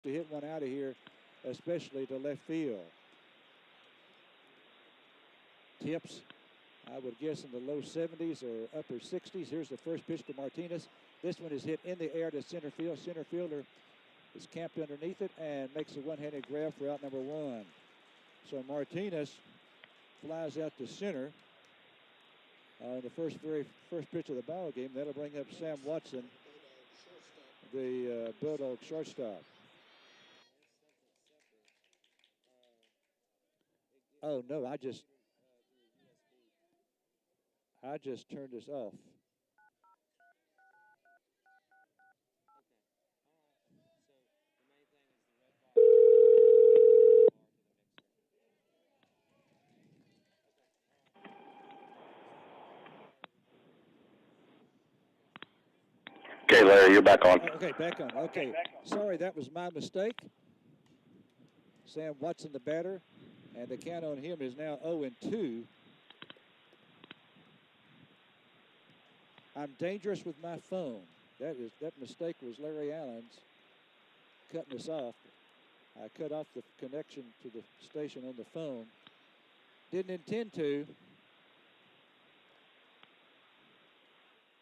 to hit one out of here, especially to left field. Tips, I would guess, in the low 70s or upper 60s. Here's the first pitch to Martinez. This one is hit in the air to center field. Center fielder is camped underneath it and makes a one-handed grab for out number 1. So Martinez flies out to center in the very first pitch of the ball game. That'll bring up Sam Watson, the Bulldog shortstop. Oh no, I just turned this off. Okay, Larry, you're back on. Okay, back on. Okay, sorry, that was my mistake. Sam Watson, the batter, and the count on him is now 0-2. I'm dangerous with my phone. That mistake was Larry Allen's cutting us off. I cut off the connection to the station on the phone. Didn't intend to.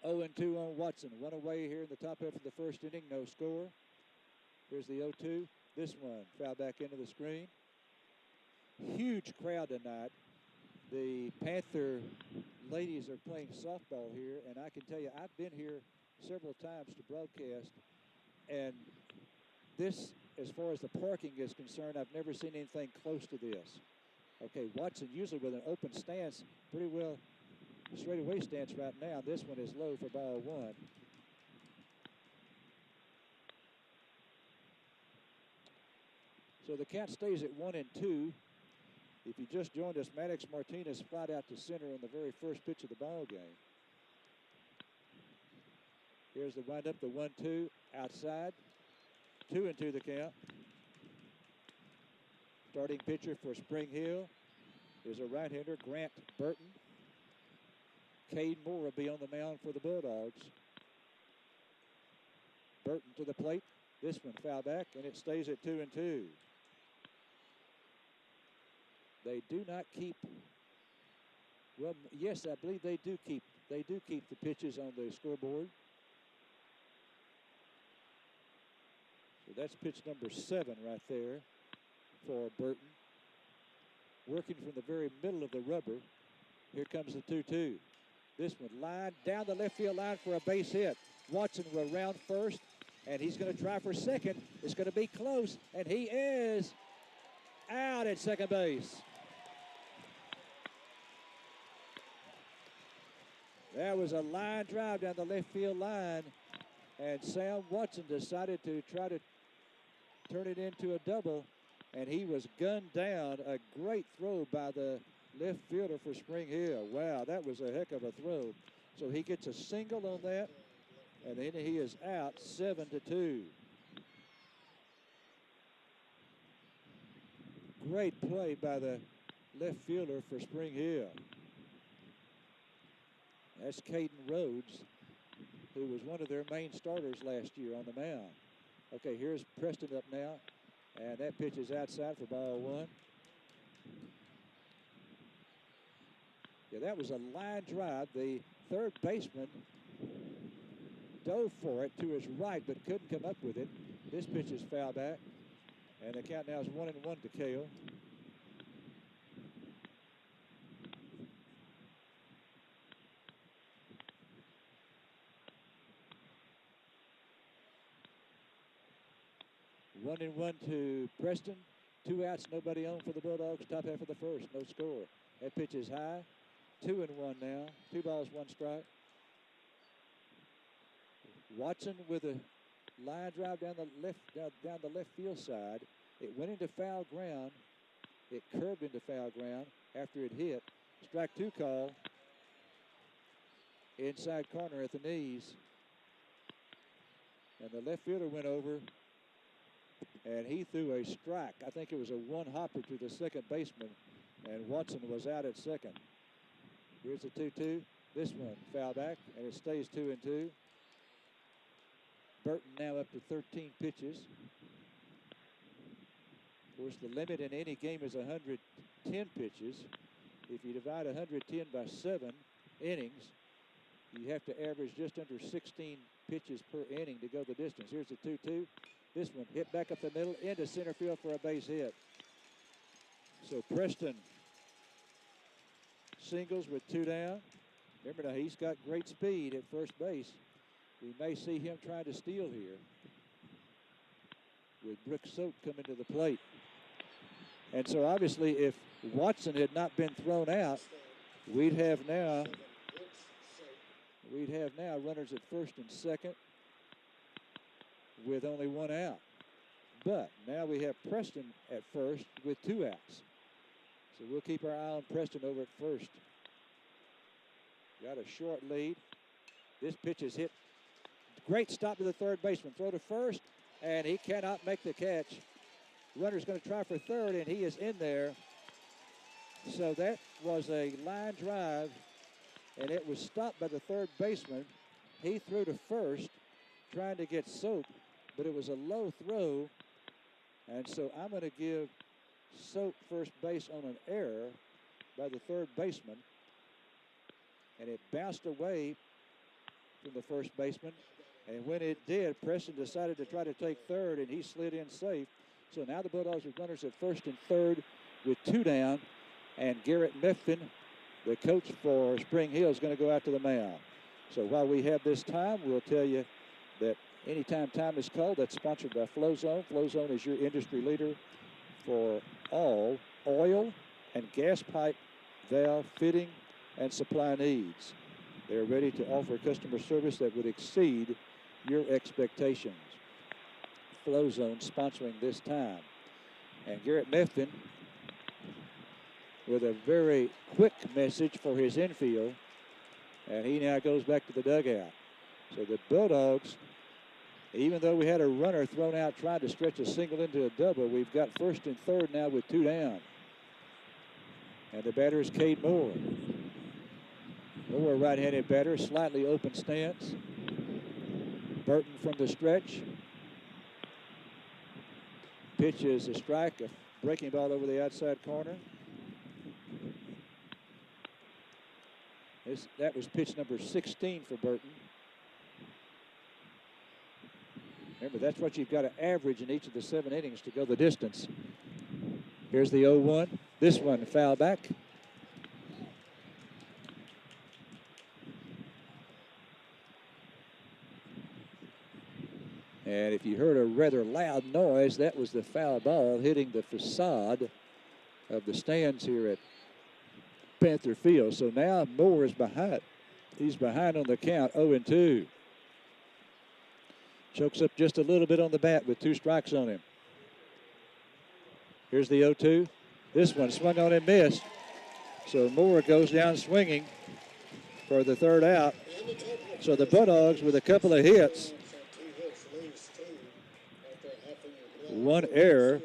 0-2 on Watson. One away here in the top half of the first inning. No score. Here's the 0-2. This one foul back into the screen. Huge crowd tonight. The Panther ladies are playing softball here, and I can tell you, I've been here several times to broadcast, and this, as far as the parking is concerned, I've never seen anything close to this. Okay, Watson usually with an open stance, pretty well straightaway stance right now. This one is low for ball 1. So the count stays at 1-2. If you just joined us, Maddox Martinez flied out to center in the very first pitch of the ball game. Here's the windup, the 1-2 outside. 2-2 the count. Starting pitcher for Spring Hill is a right-hander, Grant Burton. Cade Moore will be on the mound for the Bulldogs. Burton to the plate. This one foul back, and it stays at 2-2. They do not keep. Well, yes, I believe they do keep. They do keep the pitches on the scoreboard. So that's pitch number 7 right there for Burton. Working from the very middle of the rubber. Here comes the 2-2. This one line down the left field line for a base hit. Watson will round first, and he's going to try for second. It's going to be close, and he is out at second base. That was a line drive down the left field line, and Sam Watson decided to try to turn it into a double, and he was gunned down. A great throw by the left fielder for Spring Hill. Wow, that was a heck of a throw. So he gets a single on that, and then he is out 7-2. Great play by the left fielder for Spring Hill. That's Caden Rhodes, who was one of their main starters last year on the mound. Okay, here's Preston up now, and that pitch is outside for ball 1. Yeah, that was a line drive. The third baseman dove for it to his right, but couldn't come up with it. This pitch is foul back, and the count now is 1-1 to Cale. One and one to Preston. 2 outs, nobody on for the Bulldogs. Top half of the first, no score. That pitch is high. 2-1 now. 2 balls, 1 strike. Watson with a line drive down the left field side. It went into foul ground. It curved into foul ground after it hit. Strike 2 call. Inside corner at the knees. And the left fielder went over, and he threw a strike. I think it was a one-hopper to the second baseman, and Watson was out at second. Here's the 2-2. This one foul back, and it stays 2-2. Burton now up to 13 pitches. course, the limit in any game is 110 pitches. If you divide 110 by 7 innings, you have to average just under 16 pitches per inning to go the distance. Here's the 2-2. This one hit back up the middle into center field for a base hit. So Preston singles with 2 down. Remember now, he's got great speed at first base. We may see him trying to steal here with Brooks Soap coming to the plate. And so obviously if Watson had not been thrown out, we'd have now runners at first and second with only 1 out. But now we have Preston at first with 2 outs. So we'll keep our eye on Preston over at first. Got a short lead. This pitch is hit. Great stop to the third baseman. Throw to first, and he cannot make the catch. Runner's going to try for third, and he is in there. So that was a line drive, and it was stopped by the third baseman. He threw to first, trying to get Soap, but it was a low throw, and so I'm going to give Soap first base on an error by the third baseman, and it bounced away from the first baseman. And when it did, Preston decided to try to take third, and he slid in safe. So now the Bulldogs have runners at first and third with 2 down, and Garrett Meffin, the coach for Spring Hill, is going to go out to the mound. So while we have this time, we'll tell you that anytime time is called, that's sponsored by FlowZone. FlowZone is your industry leader for all oil and gas pipe, valve, fitting, and supply needs. They're ready to offer customer service that would exceed your expectations. FlowZone sponsoring this time. And Garrett Meffin with a very quick message for his infield. And he now goes back to the dugout. So the Bulldogs, even though we had a runner thrown out trying to stretch a single into a double, we've got first and third now with 2 down. And the batter is Cade Moore. Moore, right-handed batter, slightly open stance. Burton from the stretch. Pitch is a strike, a breaking ball over the outside corner. That was pitch number 16 for Burton. Remember, that's what you've got to average in each of the 7 innings to go the distance. Here's the 0-1. This one foul back. And if you heard a rather loud noise, that was the foul ball hitting the facade of the stands here at Panther Field. So now Moore is behind. He's behind on the count, 0-2. Chokes up just a little bit on the bat with 2 strikes on him. Here's the 0-2. This one swung on and missed. So Moore goes down swinging for the 3rd out. So the Bulldogs with a couple of hits, 1 error,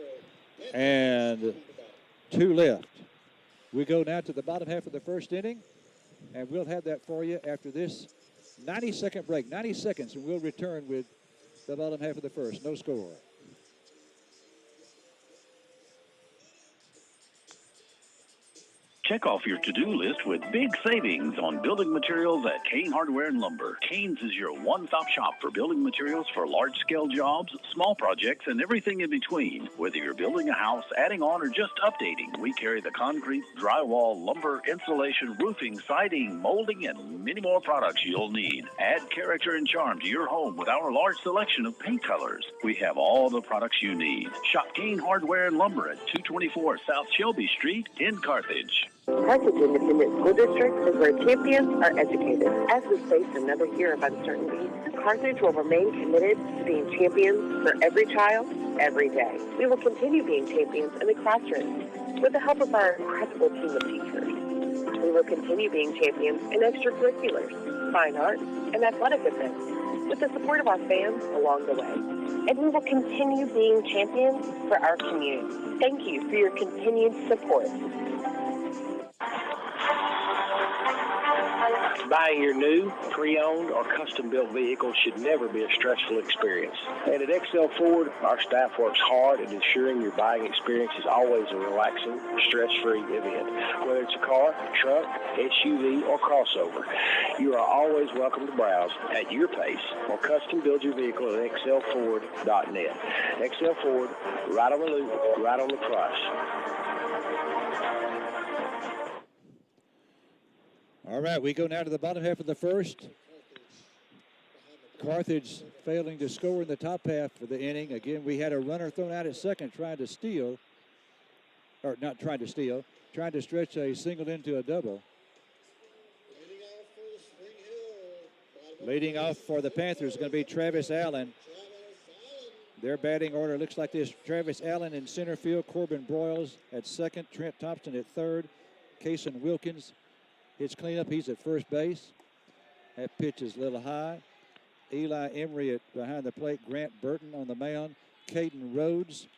and 2 left. We go now to the bottom half of the 1st inning, and we'll have that for you after this 90-second break. 90 seconds, and we'll return with the bottom half of the 1st. No score. Check off your to-do list with big savings on building materials at Kane Hardware and Lumber. Kane's is your one-stop shop for building materials for large-scale jobs, small projects, and everything in between. Whether you're building a house, adding on, or just updating, we carry the concrete, drywall, lumber, insulation, roofing, siding, molding, and many more products you'll need. Add character and charm to your home with our large selection of paint colors. We have all the products you need. Shop Kane Hardware and Lumber at 224 South Shelby Street in Carthage. Carthage Independent School District is where champions are educated. As we face another year of uncertainty, Carthage will remain committed to being champions for every child, every day. We will continue being champions in the classroom with the help of our incredible team of teachers. We will continue being champions in extracurriculars, fine arts, and athletic events with the support of our fans along the way. And we will continue being champions for our community. Thank you for your continued support. Buying your new, pre-owned, or custom-built vehicle should never be a stressful experience. And at XL Ford, our staff works hard at ensuring your buying experience is always a relaxing, stress-free event. Whether it's a car, truck, SUV, or crossover, you are always welcome to browse at your pace or custom build your vehicle at xlford.net. XL Ford, right on the loop, right on the price. All right, we go now to the bottom half of the first. Carthage failing to score in the top half of the inning. Again, we had a runner thrown out at second trying to steal, or not trying to steal, trying to stretch a single into a double. Leading off for the Panthers is going to be Travis Allen. Their batting order looks like this. Travis Allen in center field, Corbin Broyles at second, Trent Thompson at third, Kason Wilkins hits cleanup. He's at first base. That pitch is a little high. Eli Emery at behind the plate. Grant Burton on the mound. Caden Rhodes,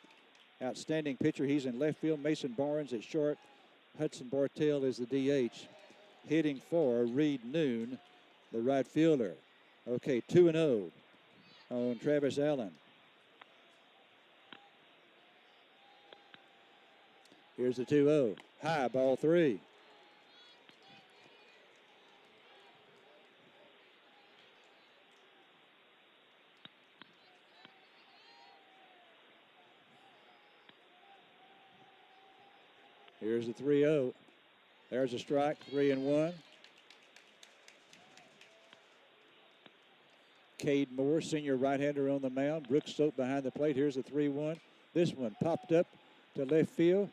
outstanding pitcher. He's in left field. Mason Barnes at short. Hudson Bartell is the DH. Hitting for Reed Noon, the right fielder. Okay, 2-0 on Travis Allen. Here's the 2-0. High, ball 3. Here's the 3-0. There's a strike, 3-1. Cade Moore, senior right-hander on the mound. Brooks Soap behind the plate. Here's the 3-1. This one popped up to left field.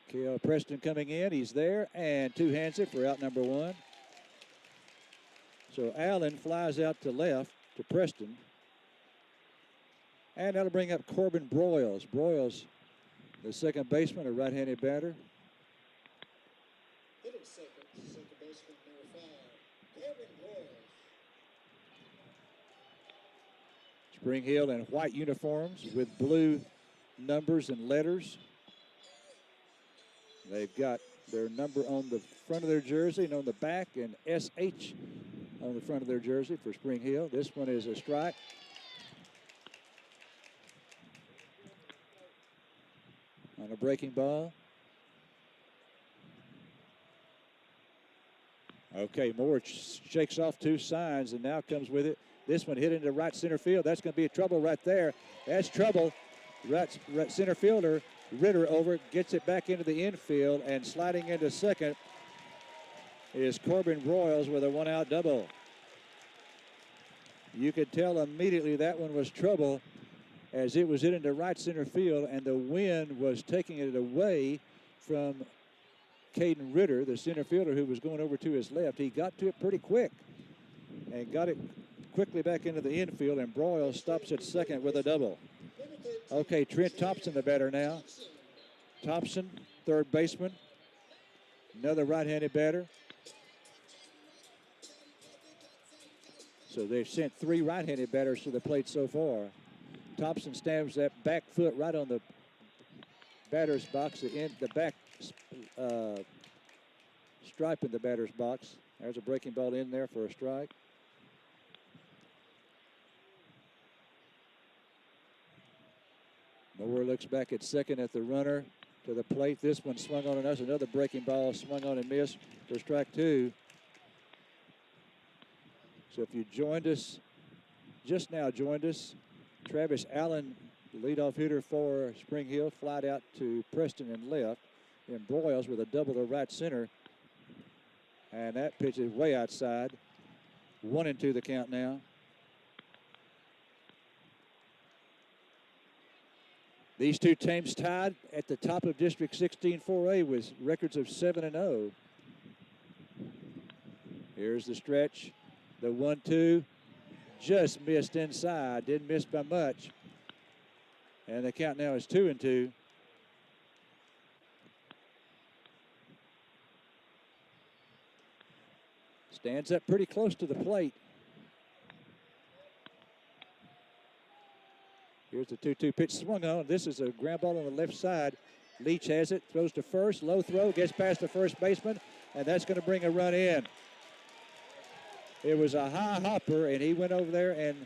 Kale Preston coming in. He's there and two-hands it for out number 1. So Allen flies out to left to Preston. And that'll bring up Corbin Broyles. Broyles, the second baseman, a right-handed batter. Hitting second baseman number 5, Corbin Broyles. Spring Hill in white uniforms with blue numbers and letters. They've got their number on the front of their jersey and on the back, and SH on the front of their jersey for Spring Hill. This one is a strike. On a breaking ball. Okay, Moore shakes off 2 signs and now comes with it. This one hit into right center field. That's going to be trouble right there. That's trouble. Right center fielder Ritter over, gets it back into the infield, and sliding into second is Corbin Broyles with a 1-out double. You could tell immediately that one was trouble, as it was hit into right center field, and the wind was taking it away from Caden Ritter, the center fielder who was going over to his left. He got to it pretty quick and got it quickly back into the infield, and Broyles stops at second with a double. Okay, Trent Thompson, the batter now. Thompson, third baseman. Another right-handed batter. So they've sent 3 right-handed batters to the plate so far. Thompson stabs that back foot right on the batter's box, the back stripe in the batter's box. There's a breaking ball in there for a strike. Moore looks back at second at the runner to the plate. This one swung on, and that's another breaking ball, swung on and missed for strike 2. So if you joined us, just now joined us, Travis Allen, the leadoff hitter for Spring Hill, flied out to Preston and left. And Broyles with a double to right center. And that pitch is way outside. 1-2 the count now. These two teams tied at the top of District 16 4A with records of 7-0. Here's the stretch. The 1-2 just missed inside. Didn't miss by much. And the count now is 2-2. Stands up pretty close to the plate. Here's the 2-2 pitch swung on. This is a ground ball on the left side. Leach has it, throws to first, low throw, gets past the first baseman. and that's going to bring a run in. It was a high hopper, and he went over there and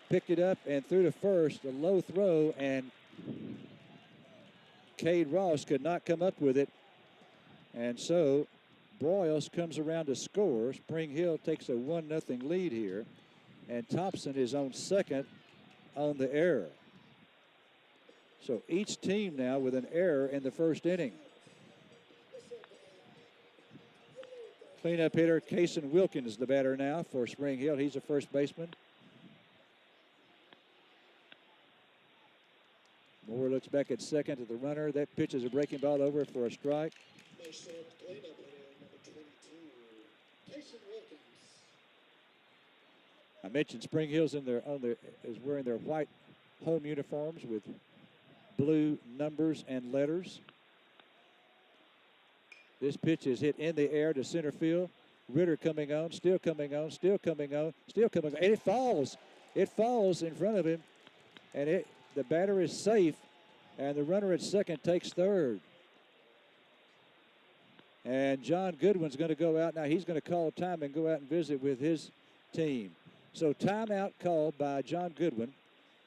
picked it up and threw to first, a low throw, and Cade Ross could not come up with it. And so Broyles comes around to score. Spring Hill takes a 1-0 lead here, and Thompson is on second on the error. So each team now with an error in the first inning. Cleanup hitter Kason Wilkins, the batter now for Spring Hill. He's a first baseman. Moore looks back at second to the runner. That pitch is a breaking ball over for a strike. Next up, cleanup hitter, number 22, Kason Wilkins. I mentioned Spring Hill's is wearing their white home uniforms with blue numbers and letters. This pitch is hit in the air to center field. Ritter coming on, still coming on, still coming on, still coming on, and it falls. It falls in front of him, and the batter is safe, and the runner at second takes third. And John Goodwin's going to go out now. He's going to call time and go out and visit with his team. So timeout called by John Goodwin,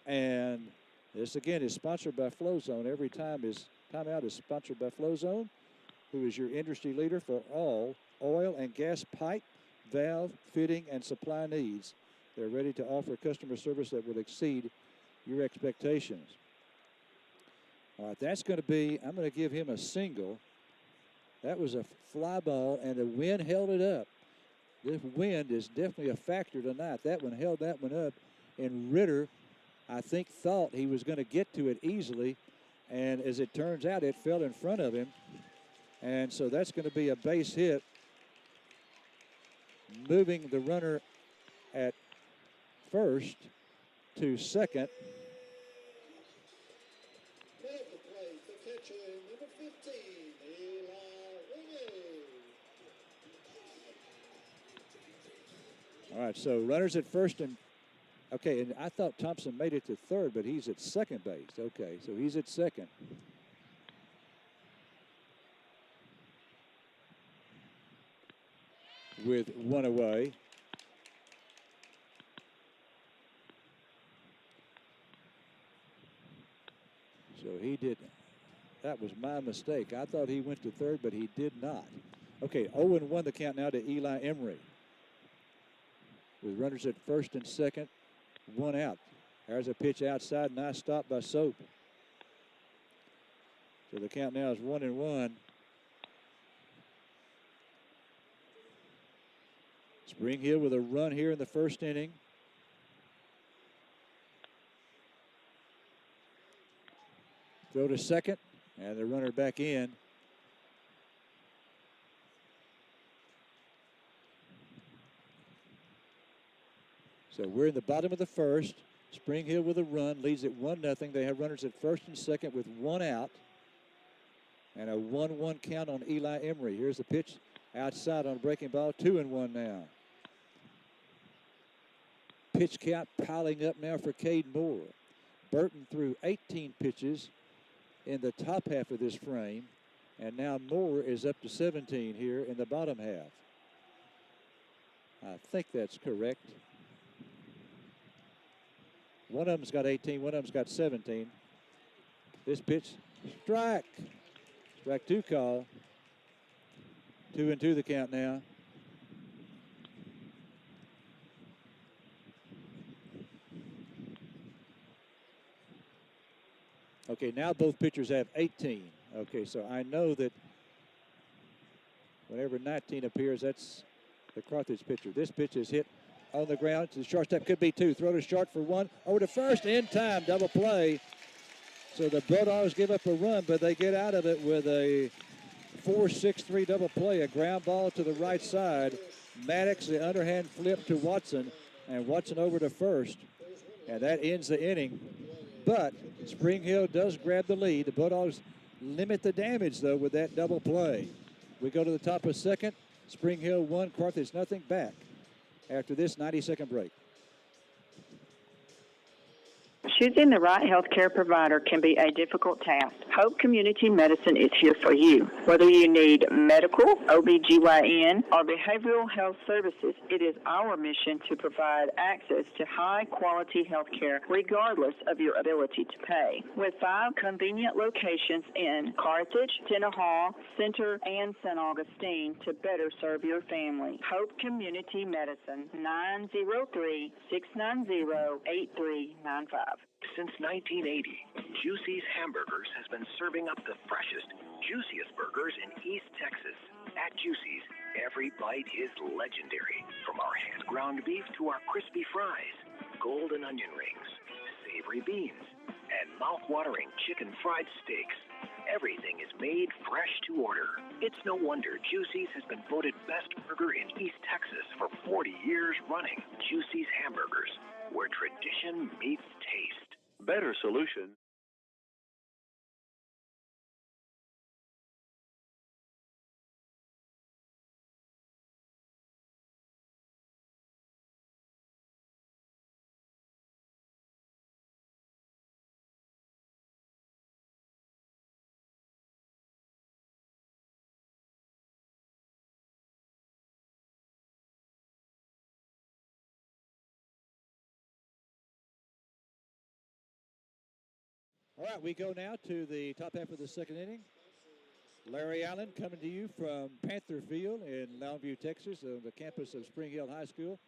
and this again is sponsored by FlowZone. Every time is timeout is sponsored by FlowZone, who is your industry leader for all oil and gas pipe, valve, fitting, and supply needs. They're ready to offer customer service that will exceed your expectations. All right, that's going to be, I'm going to give him a single. That was a fly ball, and the wind held it up. This wind is definitely a factor tonight. That one held that one up, and Ritter, I think, thought he was going to get to it easily, and as it turns out, it fell in front of him. And so that's going to be a base hit, moving the runner at first to second. Now at the plate, the catcher, number 15, Eli Winnie. All right, so runners at first and okay, and I thought Thompson made it to third, but he's at second base. Okay, so he's at second. With one away. So he did. That was my mistake. I thought he went to third, but he did not. Okay, 0-1 the count now to Eli Emery. With runners at first and second, one out. There's a pitch outside, nice stop by Soap. So the count now is 1-1. Spring Hill with a run here in the first inning. Throw to second, and the runner back in. So we're in the bottom of the first. Spring Hill with a run, leads at 1-0. They have runners at first and second with one out. And a 1-1 count on Eli Emery. Here's the pitch outside on a breaking ball, 2-1 now. Pitch count piling up now for Cade Moore. Burton threw 18 pitches in the top half of this frame, and now Moore is up to 17 here in the bottom half. I think that's correct. One of them's got 18, one of them's got 17. This pitch, strike. Strike two call. 2-2 the count now. Okay, now both pitchers have 18. Okay, so I know that whenever 19 appears, that's the Carthage pitcher. This pitch is hit on the ground to the shortstop. Could be two. Throw to short for one. Over to first in time. Double play. So the Bulldogs give up a run, but they get out of it with a 4-6-3 double play. A ground ball to the right side. Maddox, the underhand flip to Watson, and Watson over to first. And that ends the inning. But Spring Hill does grab the lead. The Bulldogs limit the damage, though, with that double play. We go to the top of second. Spring Hill 1, Carthage nothing. Back after this 90-second break. Choosing the right healthcare provider can be a difficult task. Hope Community Medicine is here for you. Whether you need medical, OBGYN, or behavioral health services, it is our mission to provide access to high-quality health care regardless of your ability to pay. With 5 convenient locations in Carthage, Tenaha, Center, and St. Augustine to better serve your family. Hope Community Medicine, 903-690-8395. Since 1980, Juicy's Hamburgers has been serving up the freshest, juiciest burgers in East Texas. At Juicy's, every bite is legendary. From our hand-ground beef to our crispy fries, golden onion rings, savory beans, and mouth-watering chicken fried steaks. Everything is made fresh to order. It's no wonder Juicy's has been voted best burger in East Texas for 40 years running. Juicy's Hamburgers, where tradition meets taste. Better solution. All right, we go now to the top half of the second inning. Larry Allen coming to you from Panther Field in Longview, Texas, on the campus of Spring Hill High School.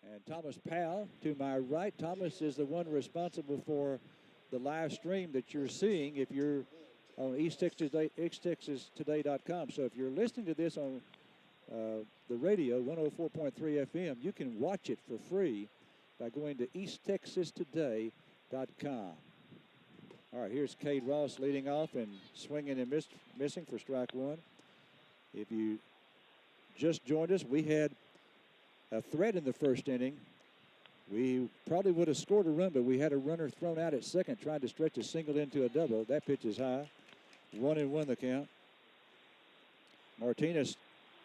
And Thomas Powell to my right. Thomas is the one responsible for the live stream that you're seeing if you're on EastTexasToday.com. So if you're listening to this on the radio, 104.3 FM, you can watch it for free by going to EastTexasToday.com. All right, here's Cade Ross leading off and swinging and missing for strike one. If you just joined us, we had a threat in the first inning. We probably would have scored a run, but we had a runner thrown out at second trying to stretch a single into a double. That pitch is high. 1-1 the count. Martinez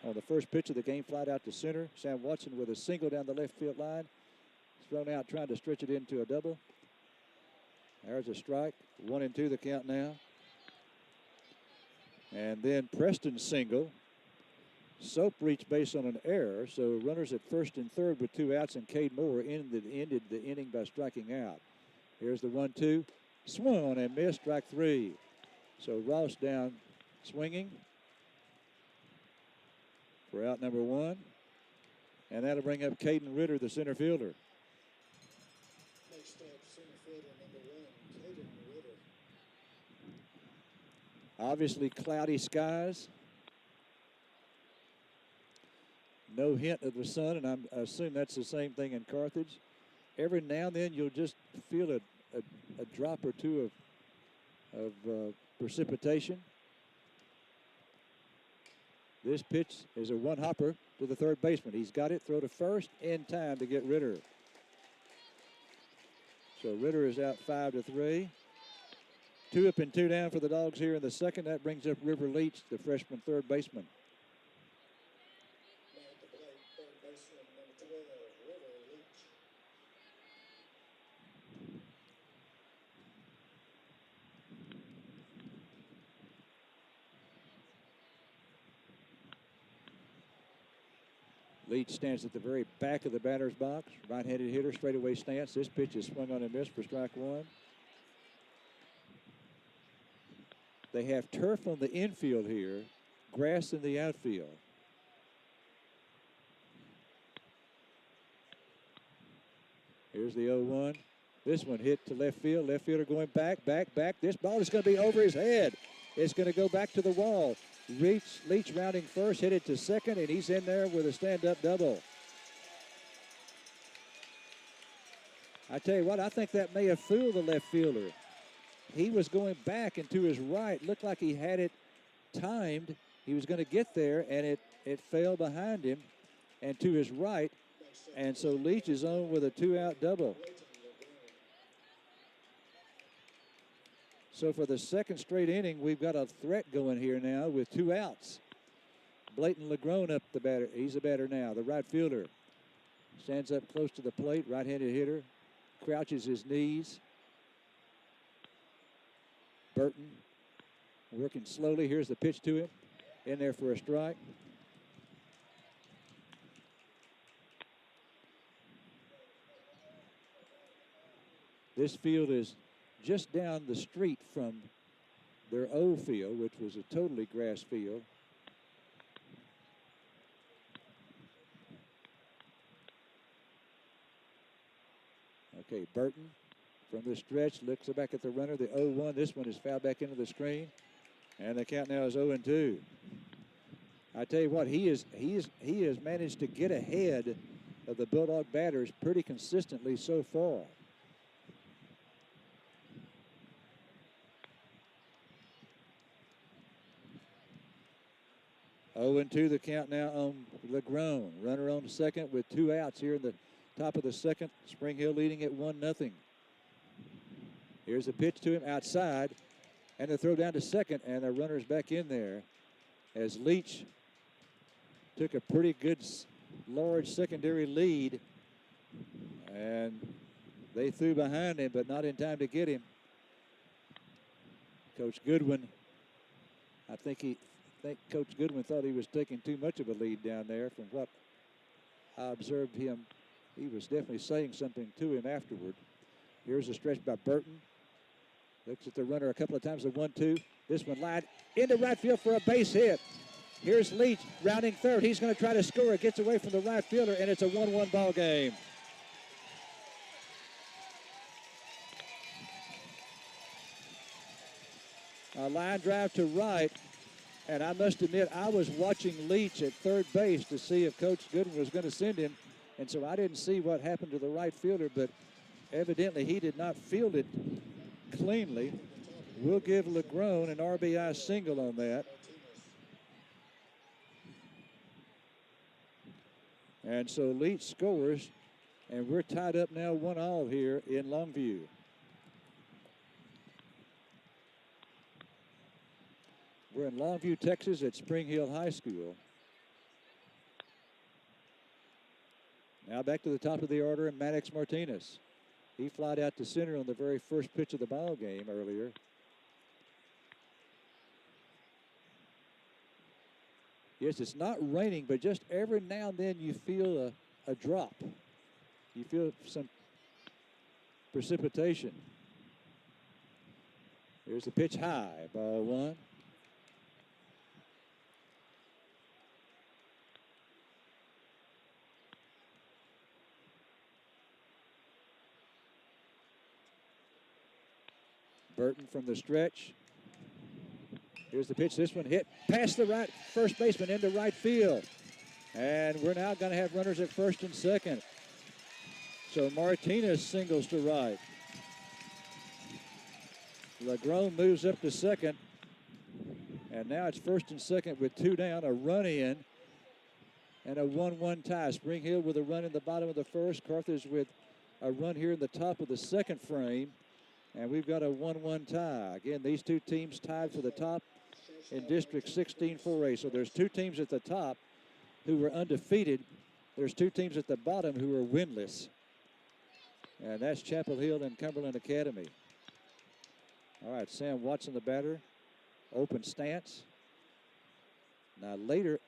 on the first pitch of the game flied out to center. Sam Watson with a single down the left field line. Thrown out trying to stretch it into a double. There's a strike. 1-2 the count now. And then Preston single. Soap reached base on an error, so runners at first and third with 2 outs, and Cade Moore ended the inning by striking out. Here's the 1-2. Swung on and missed, strike 3. So Ross down swinging for out number 1. And that'll bring up Caden Ritter, the center fielder. Next up, center fielder number 1, Caden Ritter. Obviously cloudy skies. No hint of the sun, and I assume that's the same thing in Carthage. Every now and then you'll just feel a drop or two of precipitation. This pitch is a one-hopper to the third baseman. He's got it, throw to first in time to get Ritter. So Ritter is out 5-3. 2 up and 2 down for the Dogs here in the second. That brings up River Leach, the freshman third baseman. Leach stands at the very back of the batter's box. Right-handed hitter, straightaway stance. This pitch is swung on and missed for strike 1. They have turf on the infield here, grass in the outfield. Here's the 0-1. This one hit to left field. Left fielder going back. This ball is going to be over his head. It's going to go back to the wall. Leach rounding first, hit it to second, and he's in there with a stand-up double. I tell you what, I think that may have fooled the left fielder. He was going back and to his right. Looked like he had it timed. He was going to get there, and it fell behind him and to his right. And so Leach is on with a 2-out double. So for the second straight inning, we've got a threat going here now with 2 outs. Blayton Legrone up the batter. He's a batter now. The right fielder stands up close to the plate. Right-handed hitter crouches his knees. Burton working slowly. Here's the pitch to him. In there for a strike. This field is just down the street from their old field, which was a totally grass field. Okay, Burton from the stretch looks back at the runner, the 0-1. This one is fouled back into the screen, and the count now is 0-2. I tell you what, he has managed to get ahead of the Bulldog batters pretty consistently so far. Oh and 2 the count now on LeGrone. Runner on second with 2 outs here in the top of the second. Spring Hill leading at 1-0. Here's the pitch to him outside, and the throw down to second, and the runner's back in there as Leach took a pretty good large secondary lead, and they threw behind him, but not in time to get him. Coach Goodwin, I think Coach Goodwin thought he was taking too much of a lead down there. From what I observed him, he was definitely saying something to him afterward. Here's a stretch by Burton. Looks at the runner a couple of times, the 1-2. This one lined into right field for a base hit. Here's Leach rounding third. He's going to try to score. It gets away from the right fielder, and it's a 1-1 ball game. A line drive to right. And I must admit, I was watching Leach at third base to see if Coach Goodwin was going to send him. And so I didn't see what happened to the right fielder, but evidently he did not field it cleanly. We'll give LeGrone an RBI single on that. And so Leach scores, and we're tied up now 1-1 here in Longview. We're in Longview, Texas at Spring Hill High School. Now back to the top of the order, and Maddox Martinez. He flied out to center on the very first pitch of the ball game earlier. Yes, it's not raining, but just every now and then you feel a drop. You feel some precipitation. Here's the pitch high, ball 1. Burton from the stretch. Here's the pitch. This one hit past the right first baseman into right field. And we're now going to have runners at first and second. So Martinez singles to right. LeGrone moves up to second. And now it's first and second with 2 down, a run in, and a 1-1 tie. Spring Hill with a run in the bottom of the first. Carthage with a run here in the top of the second frame. And we've got a 1-1 tie. Again, these two teams tied for the top in District 16 4A. So there's 2 teams at the top who were undefeated. There's 2 teams at the bottom who are winless. And that's Chapel Hill and Cumberland Academy. All right, Sam Watson, the batter. Open stance. Now late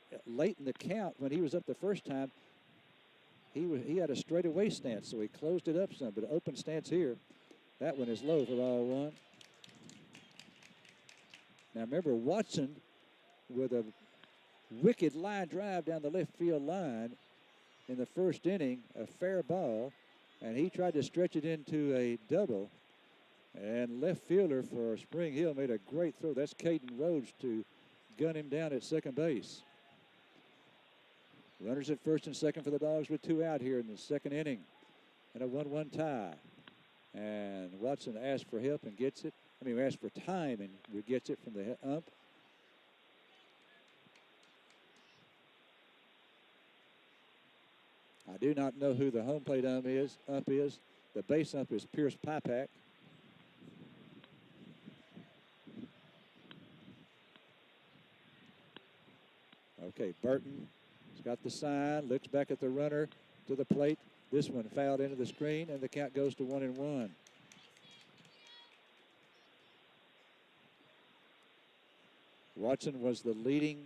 in the count, when he was up the first time, he had a straightaway stance, so he closed it up some. But open stance here. That one is low for ball 1. Now remember, Watson with a wicked line drive down the left field line in the first inning, a fair ball, and he tried to stretch it into a double. And left fielder for Spring Hill made a great throw. That's Caden Rhodes to gun him down at second base. Runners at first and second for the Dogs with 2 out here in the second inning. And a 1-1 tie. And Watson asked for help and gets it. Asked for time and gets it from the ump. I do not know who the home plate ump is. The base ump is Pierce Pipak. Okay, Burton has got the sign, looks back at the runner to the plate. This one fouled into the screen, and the count goes to 1-1. Watson was the leading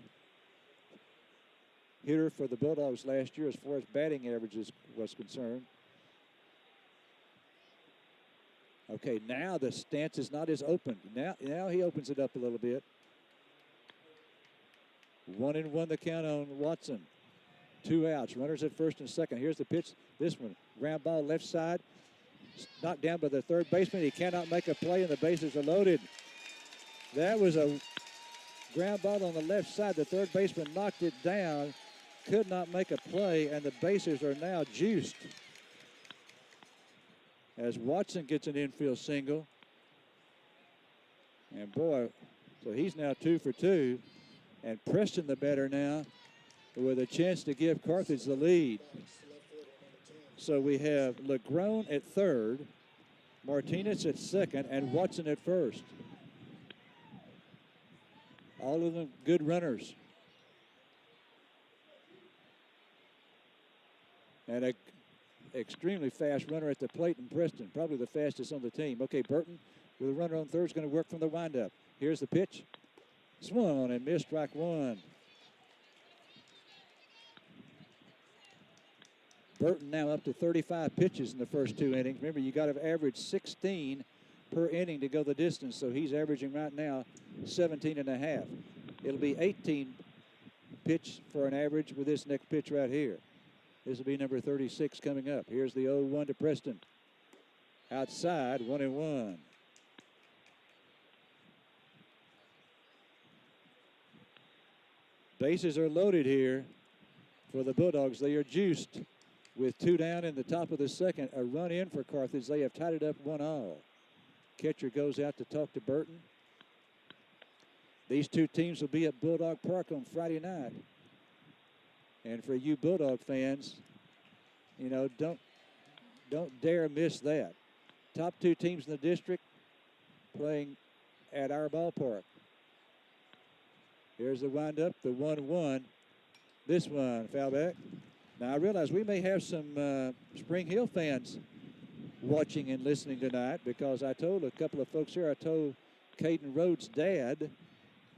hitter for the Bulldogs last year as far as batting averages was concerned. Okay, now the stance is not as open. Now he opens it up a little bit. 1-1 the count on Watson. 2 outs. Runners at first and second. Here's the pitch. This one, ground ball left side. Knocked down by the third baseman. He cannot make a play, and the bases are loaded. That was a ground ball on the left side. The third baseman knocked it down. Could not make a play, and the bases are now juiced. As Watson gets an infield single. And boy, so he's now 2 for 2. And Preston, the batter now, with a chance to give Carthage the lead. So we have LeGrone at third, Martinez at second, and Watson at first. All of them good runners. And an extremely fast runner at the plate in Preston, probably the fastest on the team. Okay, Burton with a runner on third is going to work from the windup. Here's the pitch. Swung on and missed, strike one. Burton now up to 35 pitches in the first 2 innings. Remember, you got to average 16 per inning to go the distance, so he's averaging right now 17 and a half. It'll be 18 pitch for an average with this next pitch right here. This will be number 36 coming up. Here's the 0-1 to Preston. Outside, 1-1. Bases are loaded here for the Bulldogs. They are juiced with 2 down in the top of the second. A run in for Carthage. They have tied it up 1-1. Catcher goes out to talk to Burton. These two teams will be at Bulldog Park on Friday night. And for you Bulldog fans, you know, don't dare miss that. Top 2 teams in the district playing at our ballpark. Here's the windup, the 1-1. This one, foul back. Now, I realize we may have some Spring Hill fans watching and listening tonight, because I told a couple of folks here, I told Caden Rhodes' dad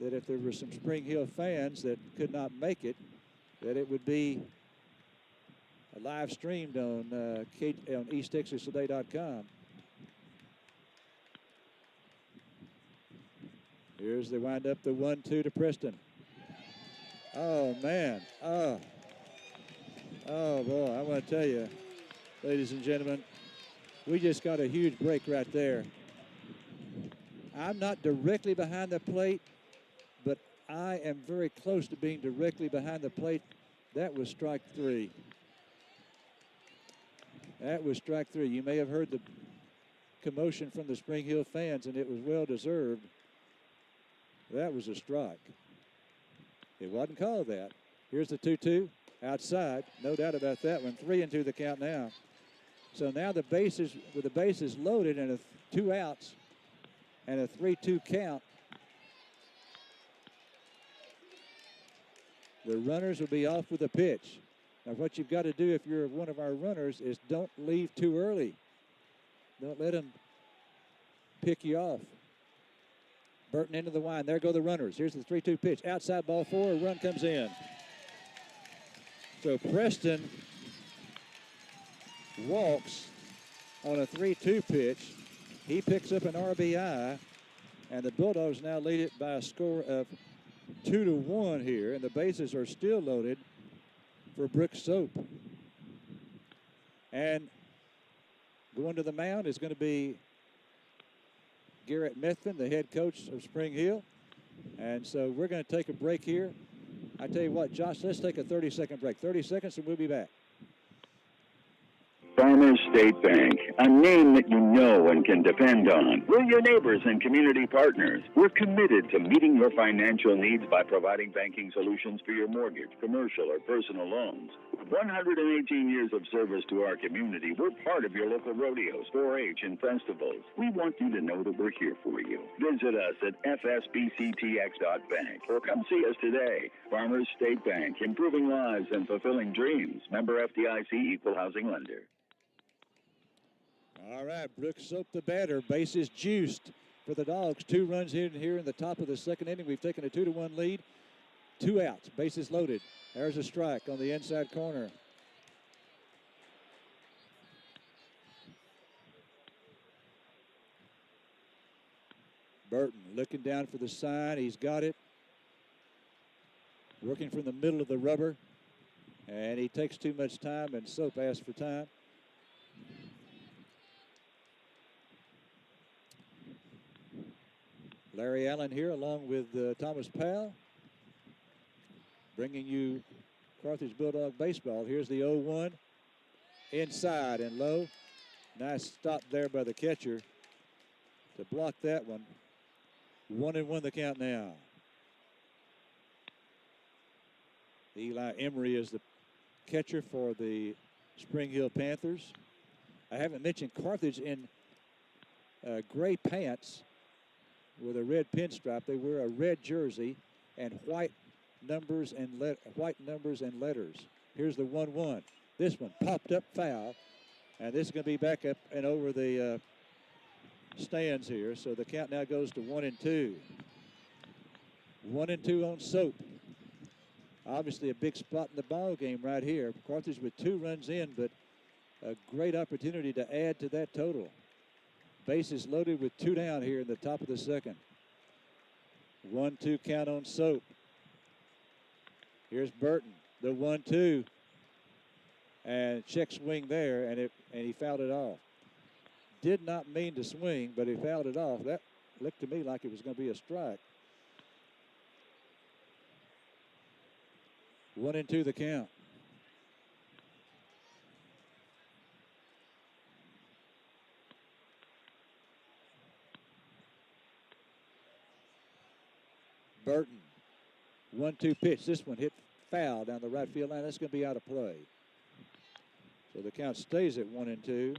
that if there were some Spring Hill fans that could not make it, that it would be live streamed on EastTexasToday.com. Here's the windup, the 1-2 to Preston. Oh, man. Oh, boy, I want to tell you, ladies and gentlemen, we just got a huge break right there. I'm not directly behind the plate, but I am very close to being directly behind the plate. That was strike 3. That was strike 3. You may have heard the commotion from the Spring Hill fans, and it was well deserved. That was a strike. It wasn't called that. Here's the 2-2 outside. No doubt about that one. 3-2 the count now. So now the bases, with the bases loaded and 2 outs and a 3-2 count, the runners will be off with a pitch. Now what you've got to do if you're one of our runners is don't leave too early. Don't let them pick you off. Burton into the wind. There go the runners. Here's the 3-2 pitch. Outside ball 4. A run comes in. So Preston walks on a 3-2 pitch. He picks up an RBI, and the Bulldogs now lead it by a score of 2-1 here, and the bases are still loaded for Brooks Soap. And going to the mound is going to be Garrett Methvin, the head coach of Spring Hill. And so we're going to take a break here. I tell you what, Josh, let's take a 30-second break. 30 seconds and we'll be back. Farmers State Bank, a name that you know and can depend on. We're your neighbors and community partners. We're committed to meeting your financial needs by providing banking solutions for your mortgage, commercial, or personal loans. With 118 years of service to our community, we're part of your local rodeos, 4-H, and festivals. We want you to know that we're here for you. Visit us at fsbctx.bank or come see us today. Farmers State Bank, improving lives and fulfilling dreams. Member FDIC, Equal Housing Lender. All right, Brooks Soap the batter. Bases juiced. for the Dogs. 2 runs here in the top of the second inning. We've taken a 2-1 lead. 2 outs, bases loaded. There's a strike on the inside corner. Burton looking down for the sign. He's got it. Working from the middle of the rubber. And he takes too much time, and Soap asks for time. Larry Allen here along with Thomas Powell, bringing you Carthage Bulldog Baseball. Here's the 0-1. Inside and low. Nice stop there by the catcher to block that one. 1-1 the count now. Eli Emery is the catcher for the Spring Hill Panthers. I haven't mentioned Carthage in gray pants with a red pinstripe. They wear a red jersey and white numbers and letters. Here's the 1-1. This one popped up foul, and this is going to be back up and over the stands here. So the count now goes to 1-2. 1-2 on Soap. Obviously a big spot in the ball game right here. Carthage with 2 runs in, but a great opportunity to add to that total. Bases loaded with 2 down here in the top of the second. 1-2 count on Soap. Here's Burton, the 1-2, and check swing there, and he fouled it off. Did not mean to swing, but he fouled it off. That looked to me like it was going to be a strike. 1-2 the count. Burton, 1-2 pitch. This one hit foul down the right field line. That's going to be out of play. So the count stays at 1-2.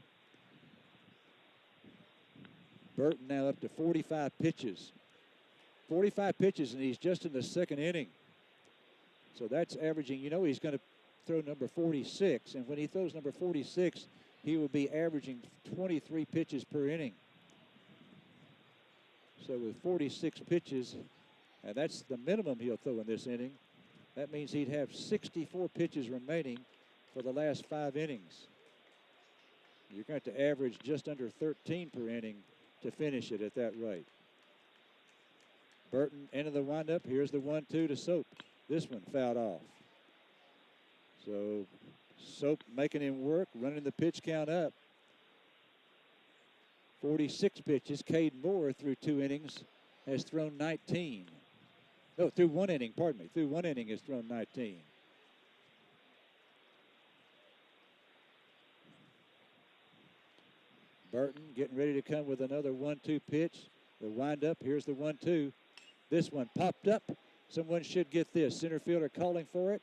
Burton now up to 45 pitches. 45 pitches, and he's just in the second inning. So that's averaging, he's going to throw number 46. And when he throws number 46, he will be averaging 23 pitches per inning. So with 46 pitches, and that's the minimum he'll throw in this inning, that means he'd have 64 pitches remaining for the last 5 innings. You're going to average just under 13 per inning to finish it at that rate. Burton into the windup. Here's the 1-2 to Soap. This one fouled off. So Soap making him work, running the pitch count up. 46 pitches. Cade Moore through 2 innings has thrown 19. No, through 1 inning, pardon me. Through 1 inning has thrown 19. Burton getting ready to come with another 1-2 pitch. The windup. Here's the 1-2. This one popped up. Someone should get this. Center fielder calling for it.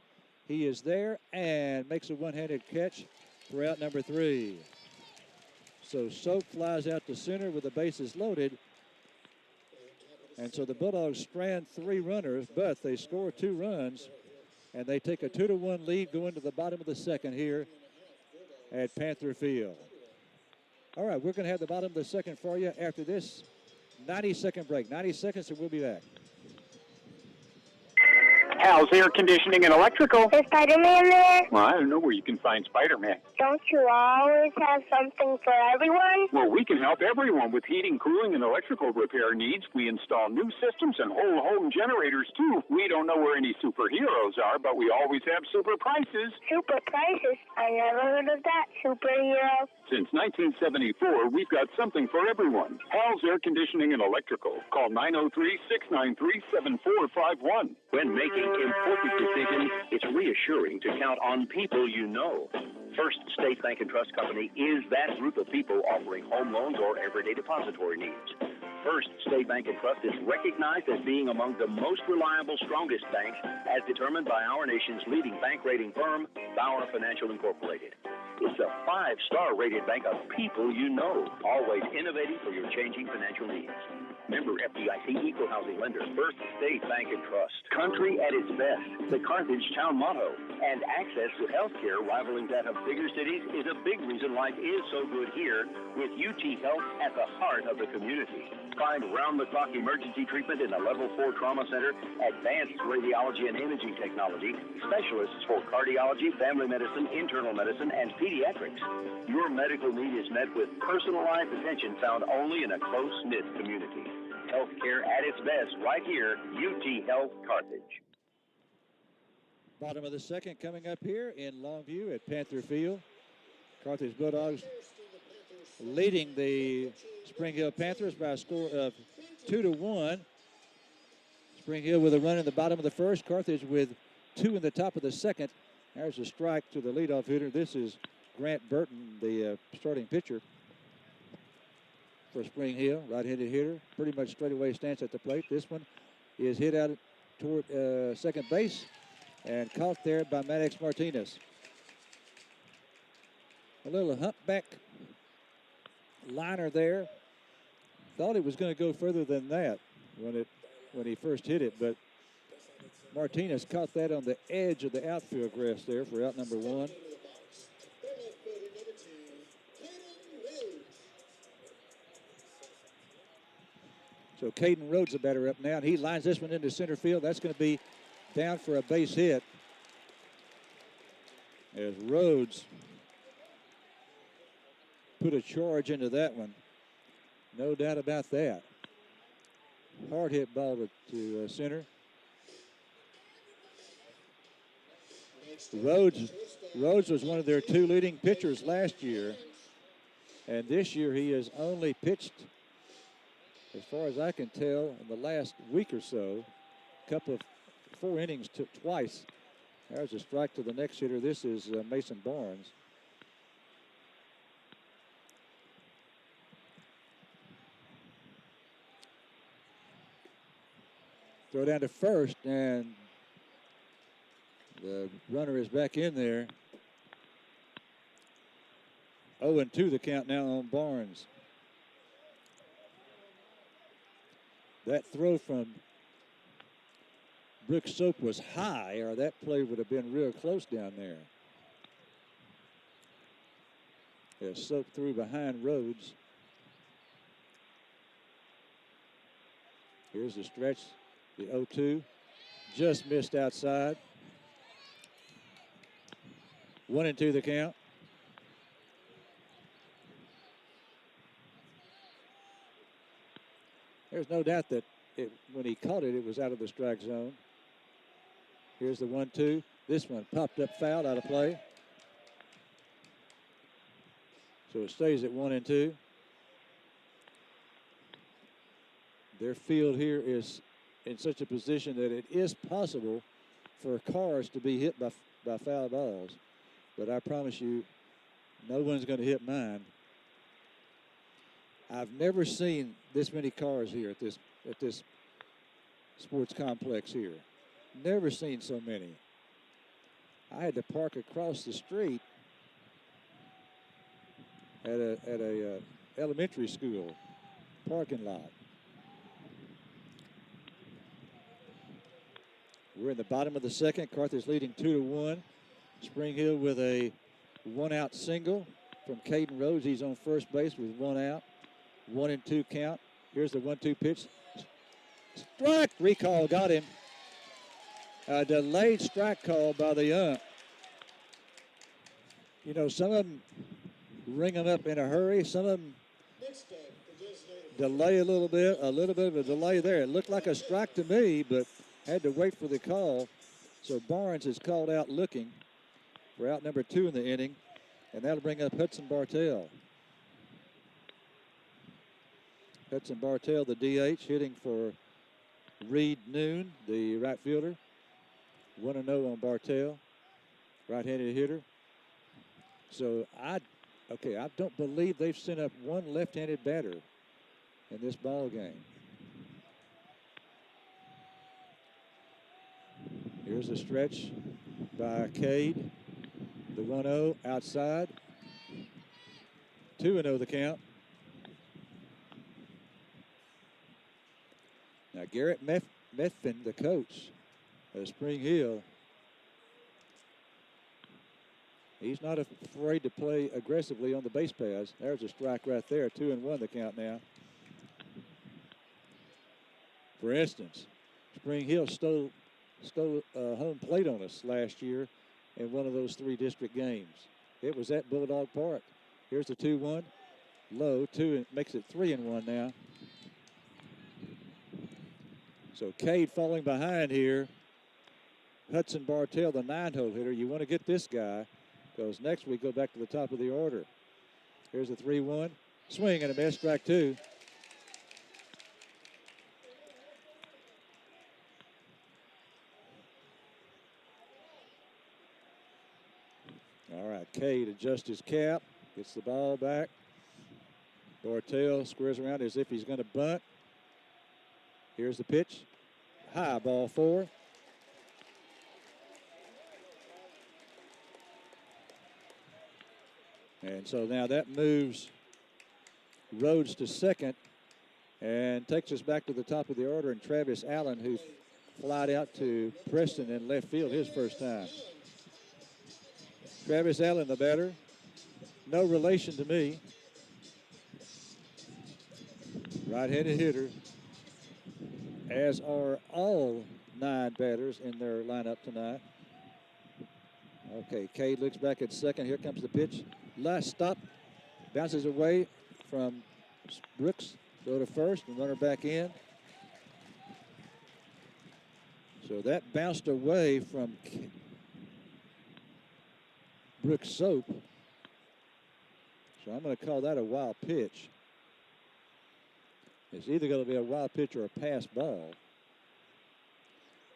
He is there and makes a one-handed catch for out number 3. So Soap flies out to center with the bases loaded. And so the Bulldogs strand 3 runners, but they score 2 runs, and they take a 2-1 lead going to the bottom of the second here at Panther Field. All right, we're going to have the bottom of the second for you after this 90-second break. 90 seconds, and we'll be back. How's air conditioning and electrical? Is Spider-Man there? Well, I don't know where you can find Spider-Man. Don't you always have something for everyone? Well, we can help everyone with heating, cooling, and electrical repair needs. We install new systems and whole home generators, too. We don't know where any superheroes are, but we always have super prices. Super prices? I never heard of that superhero. Since 1974, we've got something for everyone. Hal's Air Conditioning and Electrical. Call 903-693-7451. When making important decisions, it's reassuring to count on people you know. First State Bank and Trust Company is that group of people offering home loans or everyday depository needs. First State Bank and Trust is recognized as being among the most reliable, strongest banks, as determined by our nation's leading bank rating firm, Bauer Financial Incorporated. It's a 5-star rated bank of people you know, always innovating for your changing financial needs. Member FDIC Equal Housing Lender, First State Bank and Trust. Country at its best, the Carthage town motto. And access to health care rivaling that of bigger cities is a big reason life is so good here, with UT Health at the heart of the community. Find round-the-clock emergency treatment in a Level 4 Trauma Center, advanced radiology and imaging technology, specialists for cardiology, family medicine, internal medicine, and pediatrics. Your medical need is met with personalized attention found only in a close-knit community. Healthcare at its best right here, UT Health Carthage. Bottom of the second coming up here in Longview at Panther Field. Carthage Bulldogs leading the Spring Hill Panthers by a score of 2-1. Spring Hill with a run in the bottom of the first. Carthage with 2 in the top of the second. There's a strike to the leadoff hitter. This is Grant Burton, the starting pitcher for Spring Hill, right-handed hitter. Pretty much straightaway stance at the plate. This one is hit out toward second base and caught there by Maddox Martinez. A little humpback liner there. Thought it was going to go further than that when he first hit it, but Martinez caught that on the edge of the outfield grass there for out number 1. So Caden Rhodes, the batter up now, and he lines this one into center field. That's going to be down for a base hit as Rhodes put a charge into that one. No doubt about that. Hard hit ball to center. Rhodes was one of their 2 leading pitchers last year. And this year he has only pitched, as far as I can tell, in the last week or so, a couple of 4 innings twice. There's a strike to the next hitter. This is Mason Barnes. Throw down to first, and the runner is back in there. 0-2 the count now on Barnes. That throw from Brooks Soap was high, or that play would have been real close down there. As Soap threw behind Rhodes. Here's the stretch. The 0-2 just missed outside. 1-2 the count. There's no doubt that when he caught it, it was out of the strike zone. Here's the 1-2. This one popped up foul, out of play. So it stays at 1-2. Their field here is in such a position that it is possible for cars to be hit by foul balls. But I promise you, no one's going to hit mine. I've never seen this many cars here at this sports complex here. Never seen so many. I had to park across the street at a elementary school parking lot. We're in the bottom of the second. Carthage leading 2-1. Spring Hill with a 1-out single from Caden Rhodes. He's on first base with 1 out. 1-2 count. Here's the 1-2 pitch. Strike. Recall got him. A delayed strike call by the ump. You know, some of them ring them up in a hurry. Some of them delay a little bit of a delay there. It looked like a strike to me, but had to wait for the call. So Barnes is called out looking for out number 2 in the inning, and that'll bring up Hudson Bartell. Hudson Bartell, the DH, hitting for Reed Noon, the right fielder. 1-0 on Bartell, right-handed hitter. So I don't believe they've sent up one left-handed batter in this ball game. Here's a stretch by Cade. The 1-0 outside. 2-0 the count. Now Garrett Methvin, the coach of Spring Hill, he's not afraid to play aggressively on the base paths. There's a strike right there. 2-1 the count now. For instance, Spring Hill stole home plate on us last year in one of those 3 district games. It was at Bulldog Park. Here's the 2-1. Low, 2, and makes it 3-1 now. So Cade falling behind here. Hudson Bartell, the 9-hole hitter. You want to get this guy because next we go back to the top of the order. Here's a 3-1. Swing and a miss, strike 2. All right, Cade adjusts his cap, gets the ball back. Bartell squares around as if he's going to bunt. Here's the pitch. High, ball 4. And so now that moves Rhodes to second and takes us back to the top of the order. And Travis Allen, who flied out to Preston in left field his first time. Travis Allen, the batter. No relation to me. Right-handed hitter, as are all 9 batters in their lineup tonight. Okay, Cade looks back at second. Here comes the pitch. Last stop. Bounces away from Brooks. Go to first and runner back in. So that bounced away from Brooks Soap. So I'm going to call that a wild pitch. It's either going to be a wild pitch or a pass ball.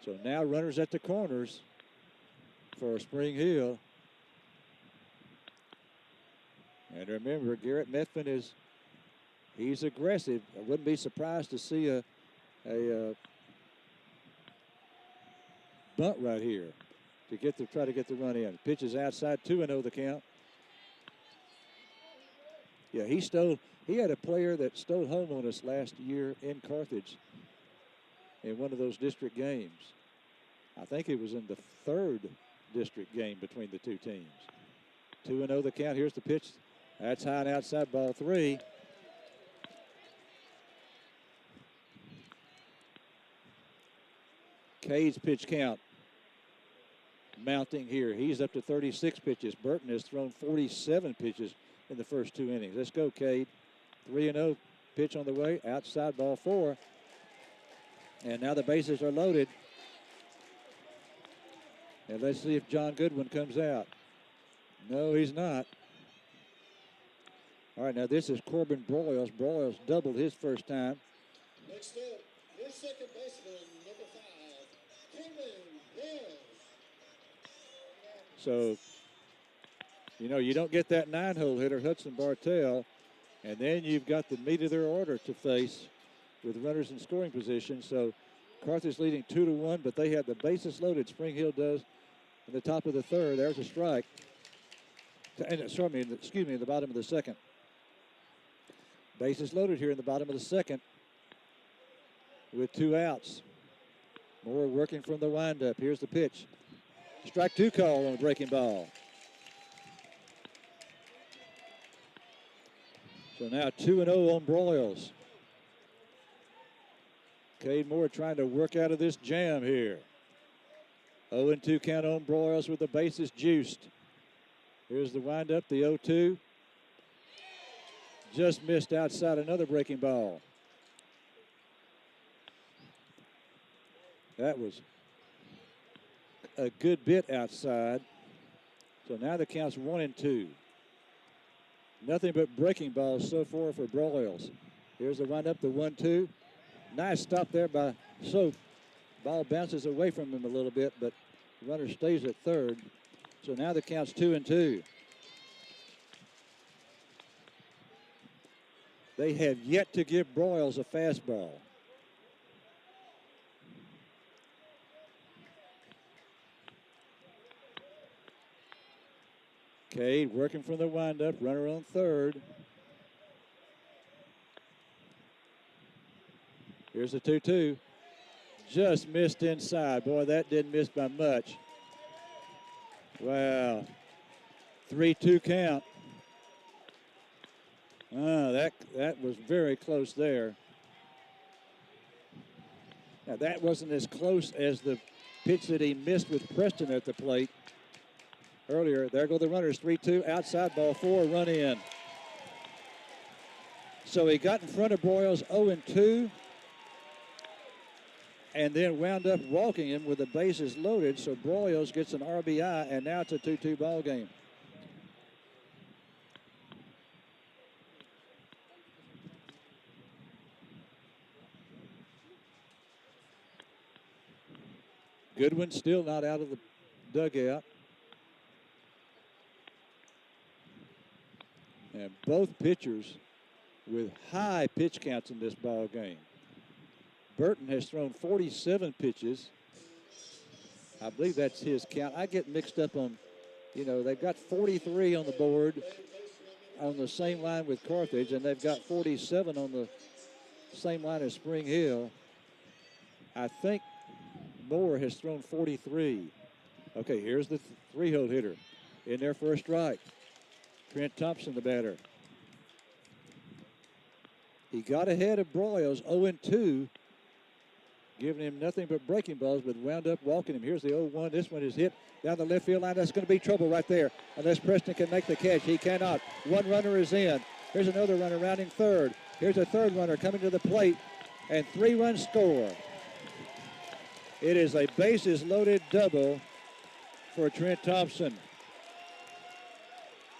So now runners at the corners for Spring Hill. And remember, Garrett Methvin he's aggressive. I wouldn't be surprised to see a bunt right here to try to get the run in. Pitch is outside, 2-0 the count. Yeah, he had a player that stole home on us last year in Carthage in one of those district games. I think it was in the 3rd district game between the 2 teams. 2-0 the count. Here's the pitch. That's high and outside, ball 3. Cade's pitch count mounting here. He's up to 36 pitches. Burton has thrown 47 pitches in the first 2 innings. Let's go, Cade. 3-0 pitch on the way. Outside, ball 4. And now the bases are loaded. And let's see if John Goodwin comes out. No, he's not. All right, now this is Corbin Broyles. Broyles doubled his first time. Next up, your second baseman, number 5, Corbin Broyles. So, you don't get that 9-hole hitter, Hudson Bartell, and then you've got the meat of their order to face with runners in scoring position. So Carthage leading 2-1, but they have the bases loaded. Spring Hill does in the top of the 3rd. There's a strike. In the bottom of the 2nd. Bases loaded here in the bottom of the 2nd with 2 outs. Moore working from the windup. Here's the pitch. Strike 2 call on a breaking ball. So now 2-0 on Broyles. Cade Moore trying to work out of this jam here. 0-2 count on Broyles with the bases juiced. Here's the windup, the 0-2. Just missed outside, another breaking ball. That was a good bit outside. So now the count's 1-2. Nothing but breaking balls so far for Broyles. Here's the windup, the 1-2. Nice stop there by Soap. Ball bounces away from him a little bit, but the runner stays at 3rd. So now the count's 2-2. They have yet to give Broyles a fastball. Cade working from the windup, runner on 3rd. Here's the 2-2. Just missed inside. Boy, that didn't miss by much. Wow. 3-2 count. That was very close there. Now, that wasn't as close as the pitch that he missed with Preston at the plate earlier. There go the runners, 3-2, outside ball 4, run in. So he got in front of Broyles 0-2 and then wound up walking him with the bases loaded. So Broyles gets an RBI, and now it's a 2-2 ball game. Goodwin still not out of the dugout. And both pitchers with high pitch counts in this ball game. Burton has thrown 47 pitches. I believe that's his count. I get mixed up on, they've got 43 on the board on the same line with Carthage, and they've got 47 on the same line as Spring Hill. I think Moore has thrown 43. Okay, here's the three-hole hitter in there for a strike. Trent Thompson, the batter. He got ahead of Broyles 0-2, giving him nothing but breaking balls, but wound up walking him. Here's the 0-1. This one is hit down the left field line. That's going to be trouble right there unless Preston can make the catch. He cannot. One runner is in. Here's another runner rounding third. Here's a third runner coming to the plate, and 3 runs score. It is a bases-loaded double for Trent Thompson.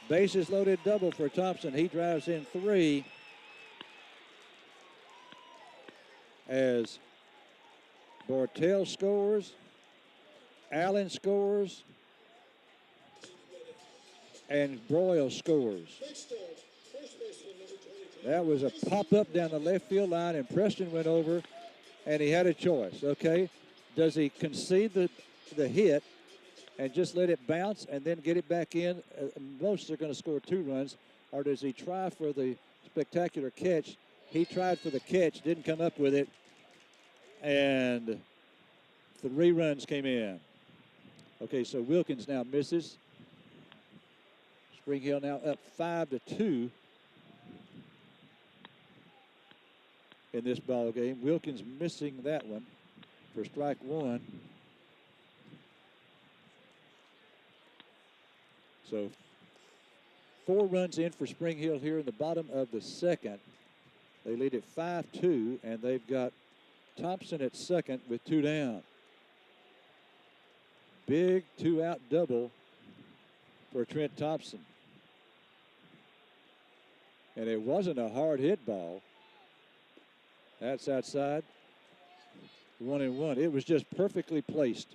Bases-loaded double for Thompson. He drives in 3 as Bartell scores, Allen scores, and Broyles scores. That was a pop-up down the left field line, and Preston went over, and he had a choice, okay? Does he concede the hit and just let it bounce and then get it back in? Most are going to score 2 runs. Or does he try for the spectacular catch? He tried for the catch, didn't come up with it, and 3 runs came in. Okay, so Wilkins now misses. Spring Hill now up 5-2 in this ball game. Wilkins missing that one for strike 1. So 4 runs in for Spring Hill here in the bottom of the second. They lead at 5-2, and they've got Thompson at second with 2 down. Big 2-out double for Trent Thompson. And it wasn't a hard hit ball. That's outside. 1-1. It was just perfectly placed.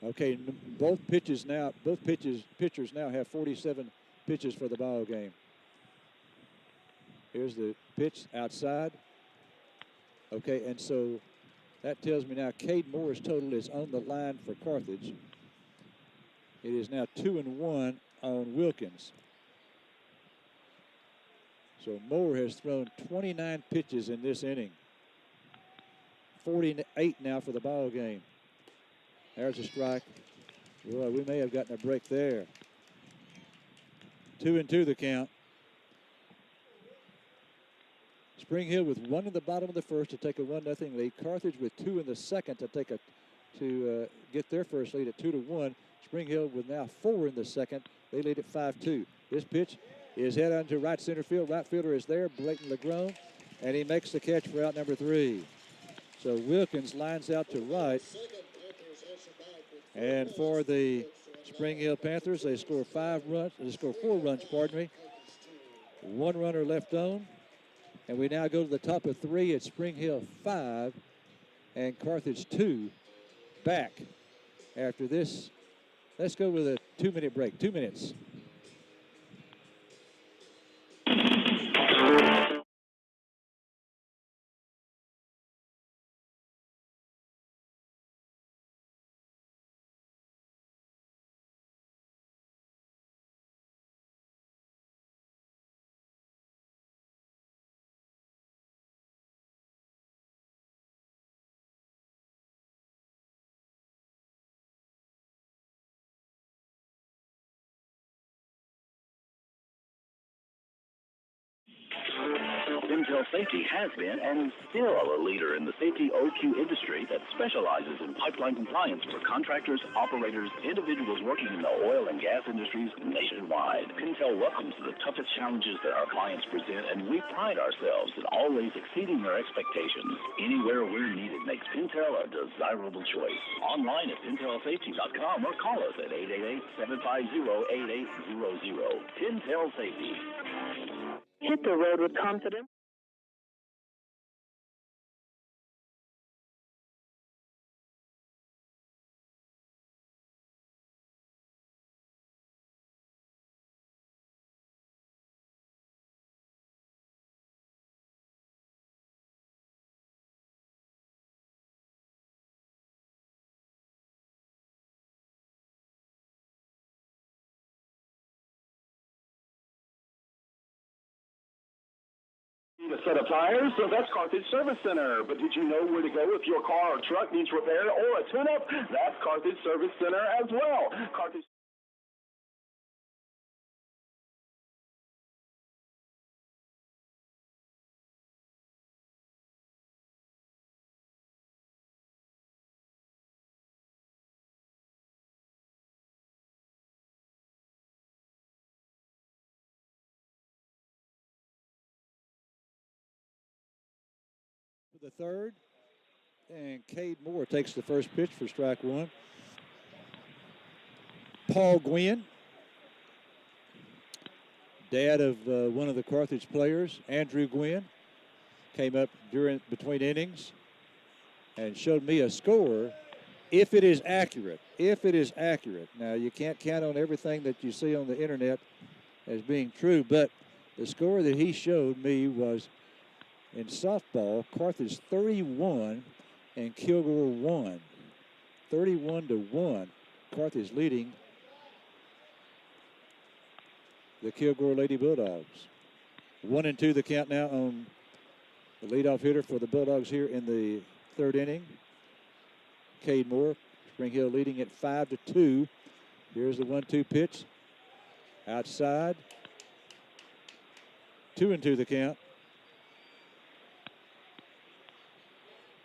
Okay, both pitchers now have 47 pitches for the ball game. Here's the pitch outside. Okay, and so that tells me now Cade Moore's total is on the line for Carthage. It is now 2-1 on Wilkins. So Moore has thrown 29 pitches in this inning. 48 now for the ball game. There's a strike. Boy, we may have gotten a break there. 2-2 the count. Spring Hill with 1 in the bottom of the first to take a 1-0 lead. Carthage with 2 in the second to get their first lead at 2-1. Spring Hill with now 4 in the second. They lead at 5-2. This pitch is head on to right center field. Right fielder is there, Blake Legrone, and he makes the catch for out number 3. So Wilkins lines out to right. And for the Spring Hill Panthers, they score 4 runs, pardon me. 1 runner left on. And we now go to the top of 3 at Spring Hill 5 and Carthage 2 back after this. Let's go with a 2-minute break. 2 minutes. Pintail Safety has been and is still a leader in the safety OQ industry that specializes in pipeline compliance for contractors, operators, individuals working in the oil and gas industries nationwide. Pintail welcomes the toughest challenges that our clients present, and we pride ourselves in always exceeding their expectations. Anywhere we're needed makes Pintail a desirable choice. Online at pintailsafety.com or call us at 888-750-8800. Pintail Safety. Hit the road with confidence. Need a set of tires? So that's Carthage Service Center. But did you know where to go if your car or truck needs repair or a tune-up? That's Carthage Service Center as well. Carthage. The third, and Cade Moore takes the first pitch for strike one. Paul Gwynn, dad of one of the Carthage players, Andrew Gwynn, came up between innings and showed me a score. If it is accurate. Now, you can't count on everything that you see on the internet as being true, but the score that he showed me was in softball, Carthage 31 and Kilgore 1. 31-1. Carthage leading the Kilgore Lady Bulldogs. 1-2 the count now on the leadoff hitter for the Bulldogs here in the third inning. Cade Moore, Spring Hill leading at 5-2. Here's the 1-2 pitch. Outside. 2-2 the count.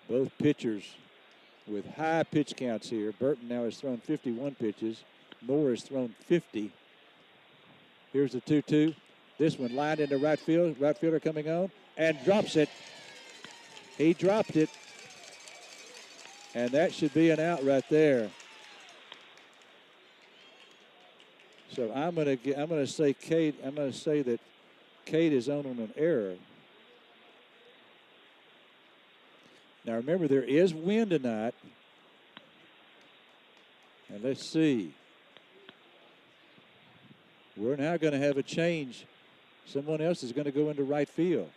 Both pitchers with high pitch counts here. Burton now has thrown 51 pitches. Moore has thrown 50. Here's the 2-2. This one lined into right field. Right fielder coming on and drops it. He dropped it. And that should be an out right there. So I'm gonna say Cade. I'm gonna say that Cade is on an error. Now remember, there is wind tonight. And let's see. We're now going to have a change. Someone else is going to go into right field.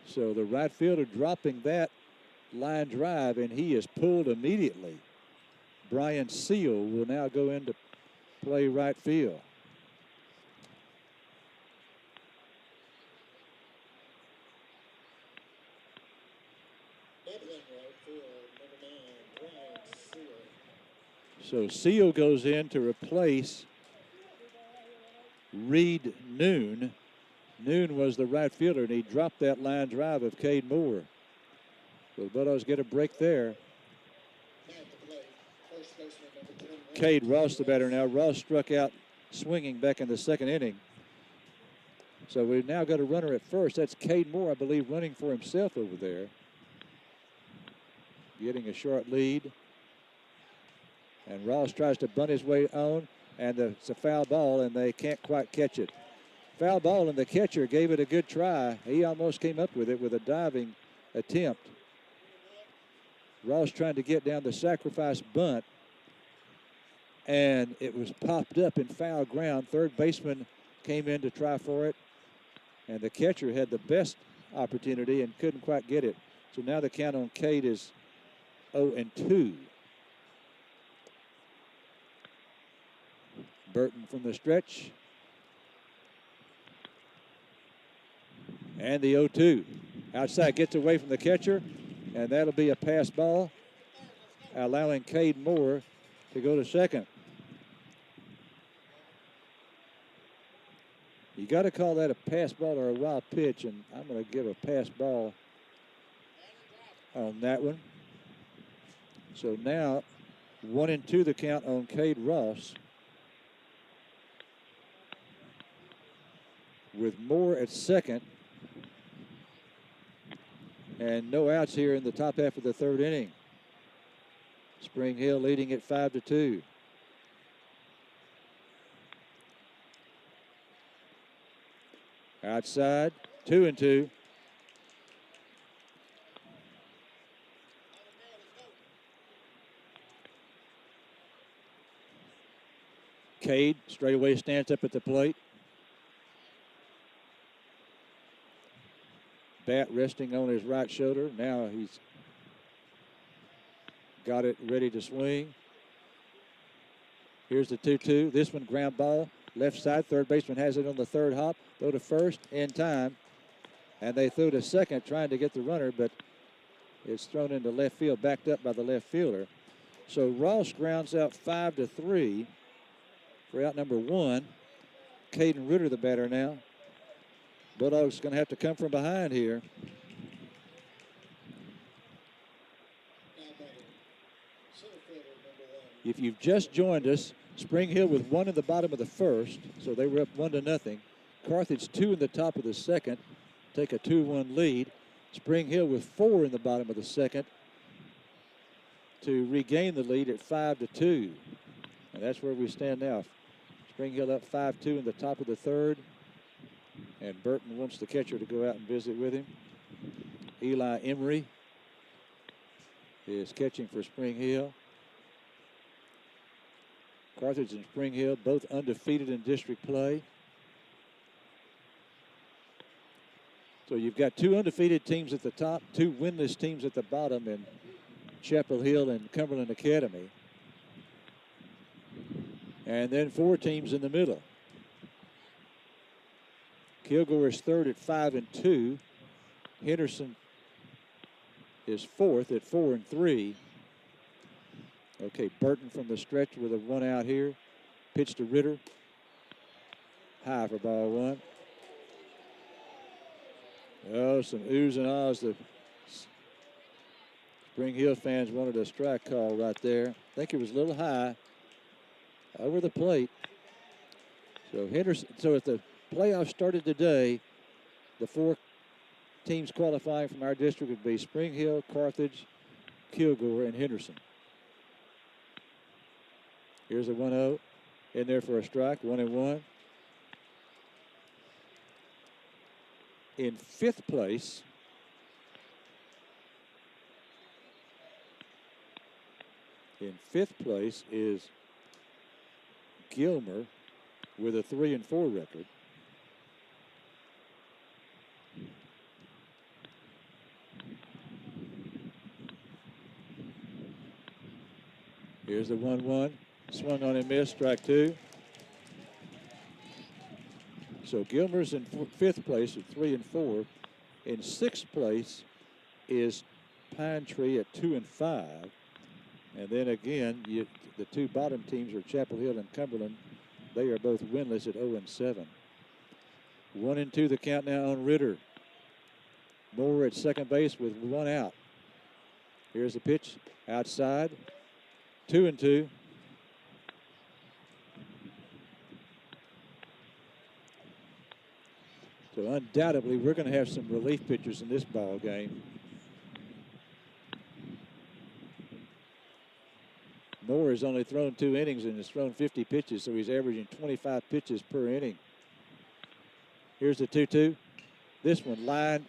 So the right fielder dropping that line drive, and he is pulled immediately. Brian Seal will now go into play right field. So Seal goes in to replace Reed Noon. Noon was the right fielder, and he dropped that line drive of Cade Moore. So the Bulldogs get a break there. Cade Ross, the batter now. Ross struck out swinging back in the second inning. So we've now got a runner at first. That's Cade Moore, I believe, running for himself over there. Getting a short lead. And Ross tries to bunt his way on, and it's a foul ball, and they can't quite catch it. Foul ball, and the catcher gave it a good try. He almost came up with it with a diving attempt. Ross trying to get down the sacrifice bunt, and it was popped up in foul ground. Third baseman came in to try for it, and the catcher had the best opportunity and couldn't quite get it. So now the count on Cade is 0-2. Burton from the stretch. And the 0-2. Outside, gets away from the catcher, and that'll be a pass ball, allowing Cade Moore to go to second. got to call that a pass ball or a wild pitch, and I'm going to give a pass ball on that one. So now 1-2 the count on Cade Ross, with Moore at second. And no outs here in the top half of the third inning. Spring Hill leading it 5-2. Outside, 2-2. Cade straightaway stands up at the plate. Bat resting on his right shoulder. Now he's got it ready to swing. Here's the 2-2. This one ground ball. Left side. Third baseman has it on the third hop. Throw to first in time. And they threw to second trying to get the runner, but it's thrown into left field, backed up by the left fielder. So Ross grounds out 5-3 for out number 1. Caden Ritter the batter now. Bulldogs going to have to come from behind here. If you've just joined us, Spring Hill with 1 in the bottom of the first, so they were up 1-0. Carthage 2 in the top of the second, take a 2-1 lead. Spring Hill with 4 in the bottom of the second to regain the lead at 5-2. And that's where we stand now. Spring Hill up 5-2 in the top of the third. And Burton wants the catcher to go out and visit with him. Eli Emery is catching for Spring Hill. Carthage and Spring Hill both undefeated in district play. So you've got 2 undefeated teams at the top, 2 winless teams at the bottom in Chapel Hill and Cumberland Academy. And then 4 teams in the middle. Kilgore is third at 5-2. Henderson is fourth at 4-3. Okay, Burton from the stretch with a 1 out here. Pitch to Ritter. High for ball 1. Oh, some oohs and ahs. The Spring Hill fans wanted a strike call right there. I think it was a little high over the plate. So Henderson. So if the playoffs started today, the 4 teams qualifying from our district would be Spring Hill, Carthage, Kilgore, and Henderson. Here's a 1-0 in there for a strike, 1-1. In 5th place is Gilmer with a 3-4 record. Here's the 1-1. Swung on and missed, strike 2. So Gilmer's in 5th place at 3-4. In 6th place is Pine Tree at 2-5. And then again, the 2 bottom teams are Chapel Hill and Cumberland. They are both winless at 0-7. 1-2 the count now on Ritter. Moore at second base with 1 out. Here's the pitch outside. 2-2. So undoubtedly, we're going to have some relief pitchers in this ball game. Moore has only thrown 2 innings and has thrown 50 pitches, so he's averaging 25 pitches per inning. Here's the 2-2. This one line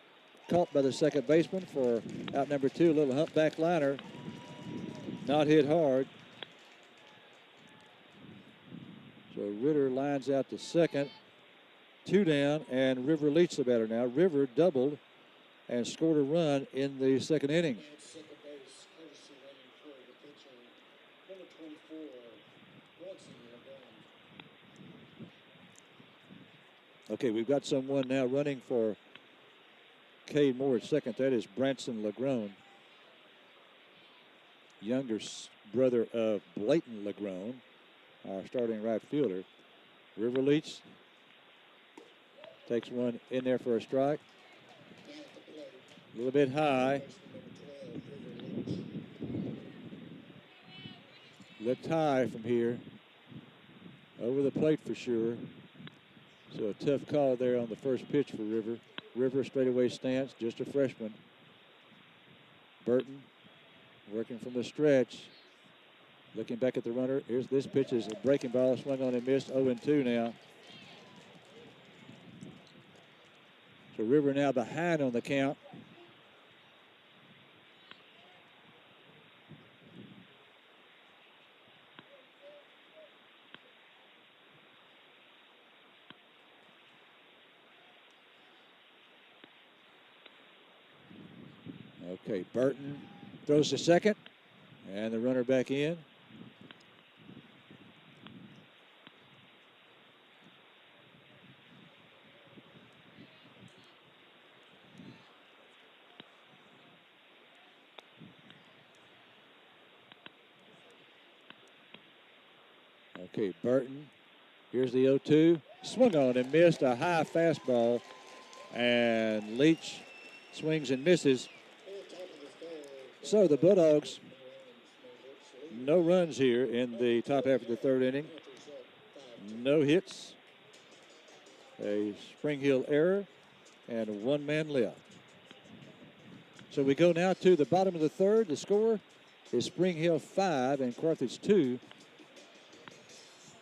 caught by the second baseman for out number 2, a little humpback liner. Not hit hard. So Ritter lines out to second. 2 down, and River Leach the batter now. River doubled and scored a run in the second inning. Okay, we've got someone now running for Cade Moore at second. That is Branson Legrone, younger brother of Blayton Legrone, our starting right fielder. River Leach Takes one in there for a strike. A little bit high. Looked high from here. Over the plate for sure. So a tough call there on the first pitch for River. River straightaway stance, just a freshman. Burton working from the stretch. Looking back at the runner. Here's this pitch is a breaking ball. Swung on and missed. 0-2 now. So River now behind on the count. Okay, Burton throws to second, and the runner back in. Okay, Burton. Here's the 0-2. Swung on and missed a high fastball, and Leach swings and misses. So the Bulldogs, no runs here in the top half of the third inning. No hits, a Spring Hill error, and one man left. So we go now to the bottom of the third. The score is Spring Hill 5 and Carthage 2.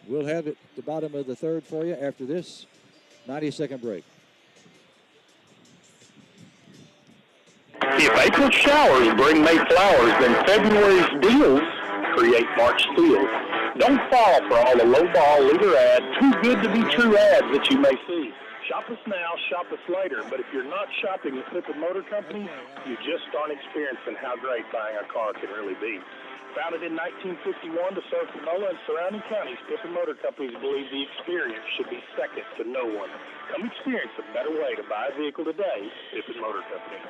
We'll have it at the bottom of the third for you after this 90-second break. If April showers bring May flowers, then February's deals create March steals. Don't fall for all the low-ball leader ads, too good to be true ads that you may see. Shop us now, shop us later, but if you're not shopping with Pippin Motor Company, you just aren't experiencing how great buying a car can really be. Founded in 1951 to serve Panola and surrounding counties, Pippin Motor Companies believe the experience should be second to no one. Come experience a better way to buy a vehicle today, Pippin Motor Company.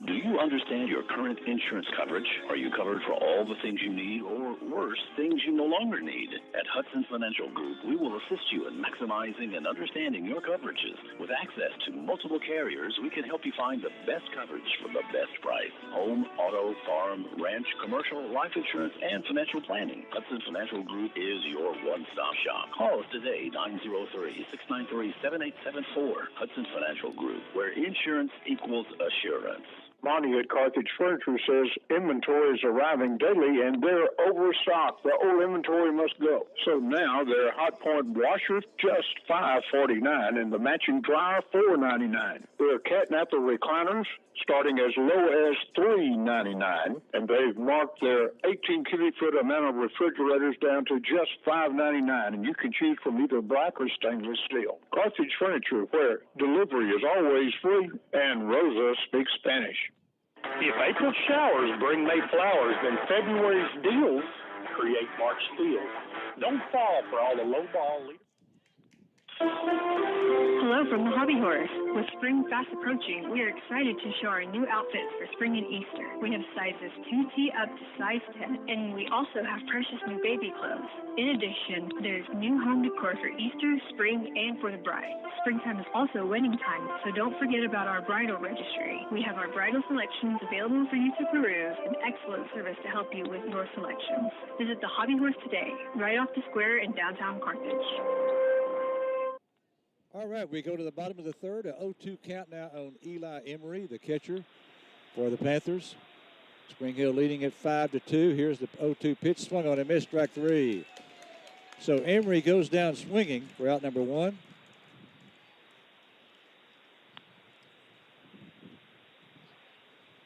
Do you understand your current insurance coverage? Are you covered for all the things you need, or worse, things you no longer need? At Hudson Financial Group, we will assist you in maximizing and understanding your coverages. With access to multiple carriers, we can help you find the best coverage for the best price. Home, auto, farm, ranch, commercial, life insurance, and financial planning. Hudson Financial Group is your one-stop shop. Call us today, 903-693-7874. Hudson Financial Group, where insurance equals assurance. Monty at Carthage Furniture says inventory is arriving daily and they're overstocked. The old inventory must go. So now their Hot Point washers just $5.49 and the matching dryer $4.99. Their catnapper recliners starting as low as $3.99, and they've marked their 18 cubic foot amount of refrigerators down to just $5.99, and you can choose from either black or stainless steel. Carthage Furniture, where delivery is always free, and Rosa speaks Spanish. If April showers bring May flowers, then February's deals create March steals. Don't fall for all the low-ball leaders. Hello from the Hobby Horse. With spring fast approaching, we are excited to show our new outfits for spring and Easter. We have sizes 2T up to size 10, and we also have precious new baby clothes. In addition, there's new home decor for Easter, spring, and for the bride. Springtime is also wedding time, so don't forget about our bridal registry. We have our bridal selections available for you to peruse, and excellent service to help you with your selections. Visit the Hobby Horse today, right off the square in downtown Carthage. All right, we go to the bottom of the third. A 0-2 count now on Eli Emery, the catcher for the Panthers. Spring Hill leading at 5-2. Here's the 0-2 pitch. Swung on and missed, strike three. So Emery goes down swinging for out number one.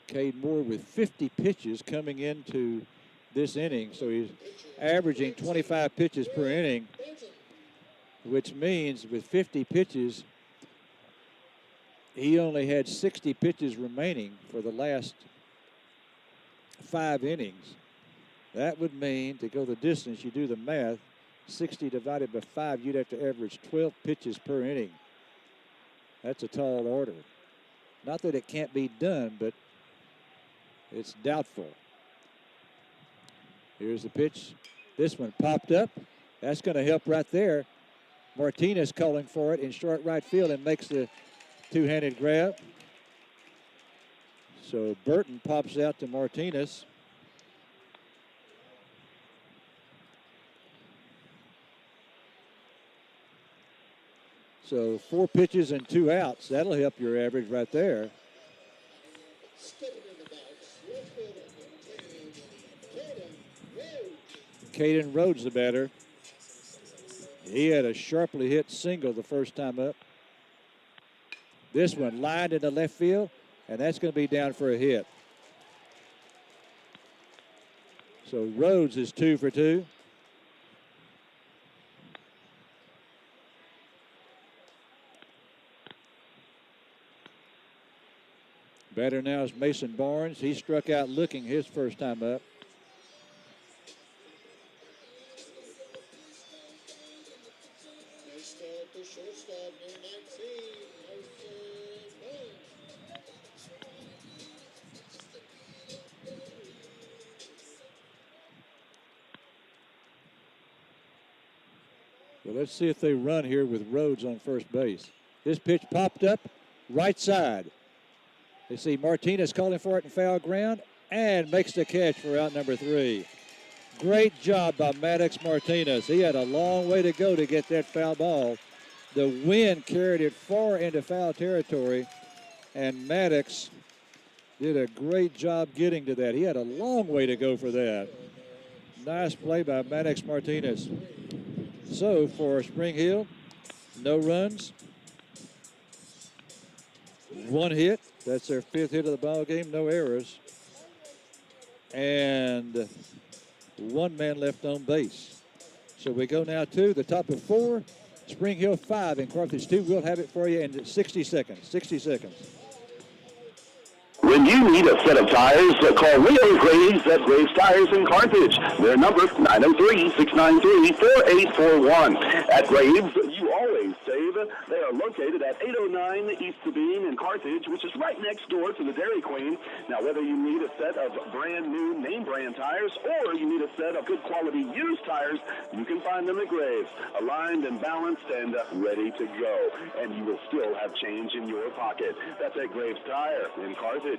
Cade Moore with 50 pitches coming into this inning. So he's averaging 25 pitches per inning, which means with 50 pitches, he only had 60 pitches remaining for the last 5 innings. That would mean, to go the distance, you do the math, 60 divided by 5, you'd have to average 12 pitches per inning. That's a tall order. Not that it can't be done, but it's doubtful. Here's the pitch. This one popped up. That's going to help right there. Martinez calling for it in short right field and makes the two-handed grab. So Burton pops out to Martinez. So 4 pitches and 2 outs. That'll help your average right there. Caden Rhodes the batter. He had a sharply hit single the first time up. This one lined into left field, and that's going to be down for a hit. So Rhodes is 2 for 2. Batter now is Mason Barnes. He struck out looking his first time up. Well, let's see if they run here with Rhodes on first base. This pitch popped up right side. They see Martinez calling for it in foul ground and makes the catch for out number 3. Great job by Maddox Martinez. He had a long way to go to get that foul ball. The wind carried it far into foul territory, and Maddox did a great job getting to that. He had a long way to go for that. Nice play by Maddox Martinez. So for Spring Hill, no runs, 1 hit. That's their 5th hit of the ball game. No errors. And 1 man left on base. So we go now to the top of 4. Spring Hill 5 and Carthage 2. We'll have it for you in 60 seconds. 60 seconds. When you need a set of tires, call Leo Graves at Graves Tires in Carthage. Their number, 903-693-4841. At Graves, you always save. They are located at 809 East Sabine in Carthage, which is right next door to the Dairy Queen. Now, whether you need a set of brand new name brand tires or you need a set of good quality used tires, you can find them at Graves, aligned and balanced and ready to go. And you will still have change in your pocket. That's at Graves Tire in Carthage.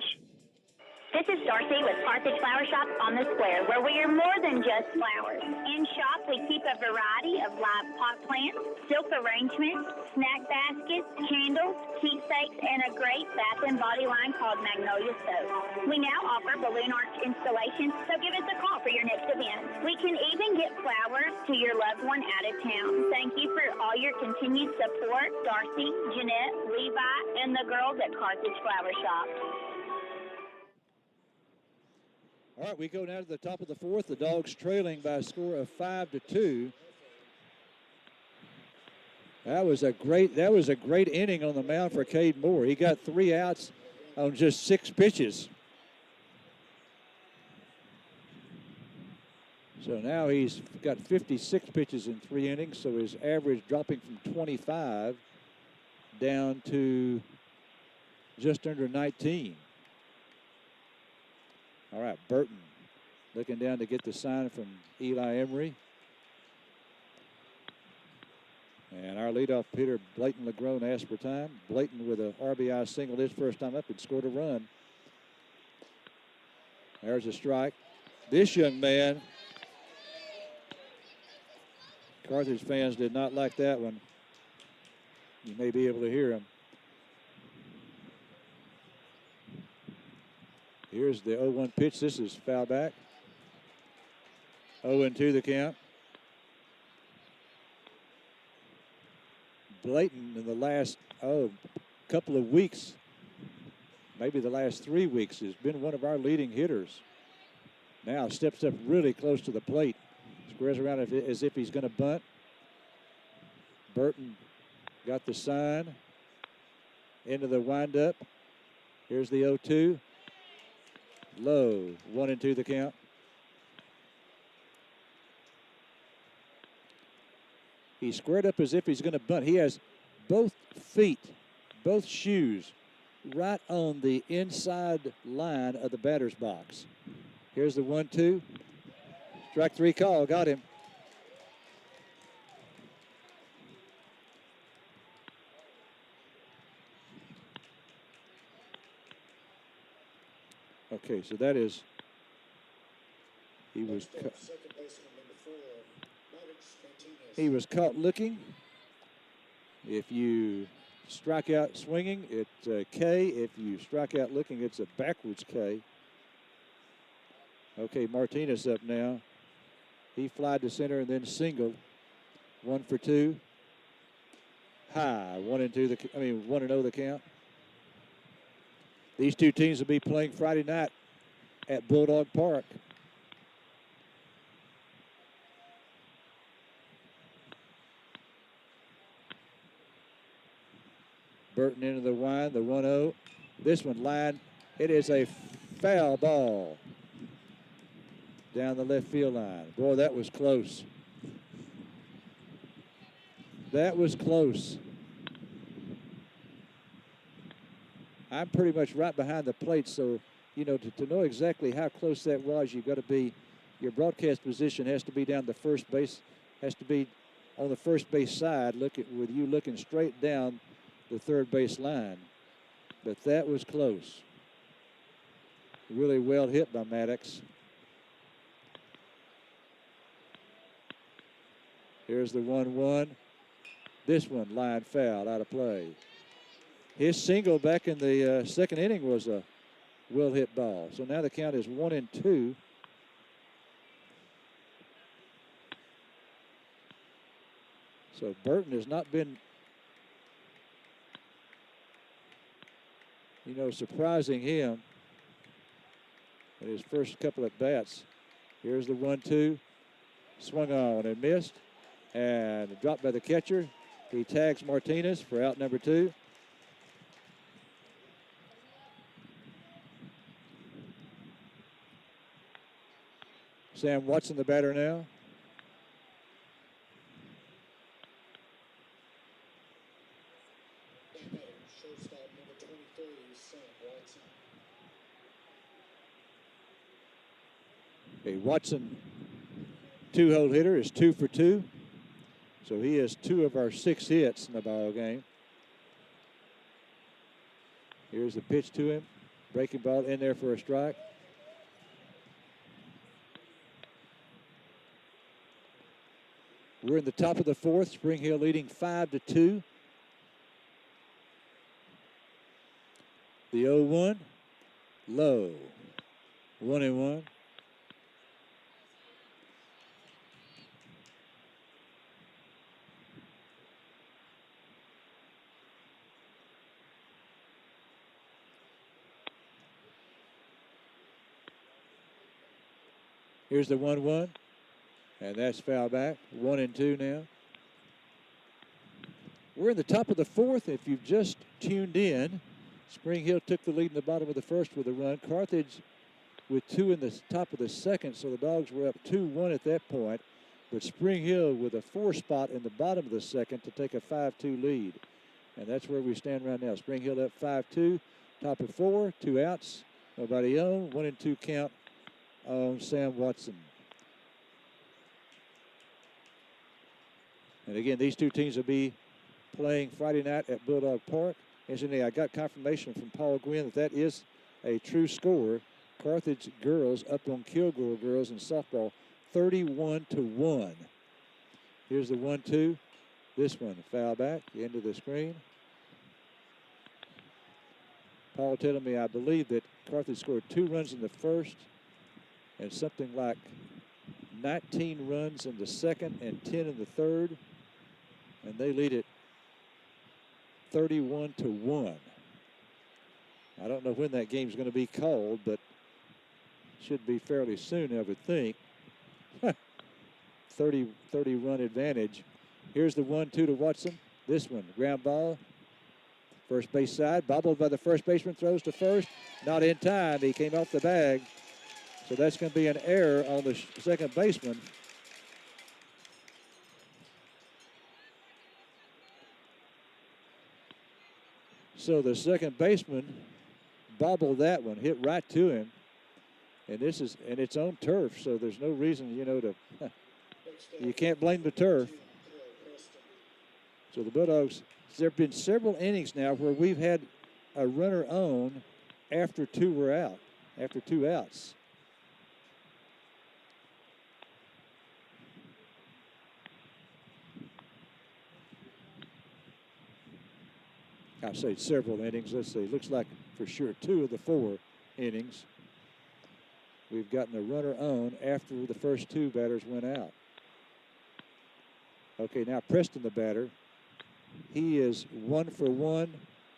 This is Darcy with Carthage Flower Shop on the Square, where we are more than just flowers. In shop, we keep a variety of live pot plants, silk arrangements, snack baskets, candles, keepsakes, and a great bath and body line called Magnolia Soap. We now offer balloon arch installations, so give us a call for your next event. We can even get flowers to your loved one out of town. Thank you for all your continued support, Darcy, Jeanette, Levi, and the girls at Carthage Flower Shop. All right, we go now to the top of the 4th. The Dogs trailing by a score of 5-2. That was a great inning on the mound for Cade Moore. He got 3 outs on just 6 pitches. So now he's got 56 pitches in 3 innings, so his average dropping from 25 down to just under 19. All right, Burton looking down to get the sign from Eli Emery. And our leadoff hitter, Blayton LeGrone, asked for time. Blayton with a RBI single his first time up and scored a run. There's a strike. This young man, Carthage fans did not like that one. You may be able to hear him. Here's the 0-1 pitch. This is foul back. 0-2 the count. Blayton in the last couple of weeks, maybe the last 3 weeks, has been one of our leading hitters. Now steps up really close to the plate. Squares around as if he's going to bunt. Burton got the sign. Into the windup. Here's the 0-2. Low, 1-2 the count. He squared up as if he's going to bunt. He has both feet, both shoes, right on the inside line of the batter's box. Here's the 1-2. Strike 3 call, got him. Okay, so that is, he was caught looking. If you strike out swinging, it's a K. If you strike out looking, it's a backwards K. Okay, Martinez up now. He flied to center and then singled. 1 for 2. High. 1-0 the count. These two teams will be playing Friday night at Bulldog Park. Burton into the wind, the 1-0. This one line, it is a foul ball down the left field line. Boy, that was close. That was close. I'm pretty much right behind the plate, so, you know, to know exactly how close that was, you've got to be, your broadcast position has to be down the first base, has to be on the first base side, with you looking straight down the third base line. But that was close. Really well hit by Maddox. Here's the 1-1. This one line foul, out of play. His single back in the second inning was a well hit ball. So now the count is 1-2. So Burton has not been, you know, surprising him in his first couple at bats. Here's the 1-2. Swung on and missed. And dropped by the catcher. He tags Martinez for out number 2. Sam Watson, the batter now. Shortstop number 23, Sam Watson. Okay, Watson, 2-hole hitter, is 2 for 2. So he has 2 of our 6 hits in the ball game. Here's the pitch to him. Breaking ball in there for a strike. We're in the top of the 4th. Spring Hill leading 5-2. The 0-1, low. 1-1. Here's the 1-1, and that's foul back. 1-2 now. We're in the top of the 4th. If you've just tuned in, Spring Hill took the lead in the bottom of the 1st with a run. Carthage with 2 in the top of the 2nd, so the Dogs were up 2-1 at that point. But Spring Hill with a 4 spot in the bottom of the 2nd to take a 5-2 lead. And that's where we stand right now. Spring Hill up 5-2, top of 4, 2 outs, nobody on, 1-2 count on Sam Watson. And again, these two teams will be playing Friday night at Bulldog Park. Incidentally, I got confirmation from Paul Gwynn that is a true score. Carthage girls up on Kilgore girls in softball, 31-1. Here's the 1-2. This one, foul back, into the screen. Paul telling me, I believe that Carthage scored 2 runs in the first and something like 19 runs in the second and 10 in the third. And they lead it 31-1. I don't know when that game's going to be called, but should be fairly soon, I would think. 30 run advantage. Here's the 1-2 to Watson. This one, ground ball. First base side, bobbled by the first baseman, throws to first. Not in time. He came off the bag. So that's going to be an error on the second baseman. So the second baseman bobbled that one, hit right to him. And this is in its own turf, so there's no reason, you know, to you can't blame the turf. So the Bulldogs, there have been several innings now where we've had a runner on after 2 were out. after 2 outs. I say several innings. Let's see. Looks like for sure 2 of the 4 innings. We've gotten a runner on after the first 2 batters went out. Okay, now Preston, the batter. He is 1 for 1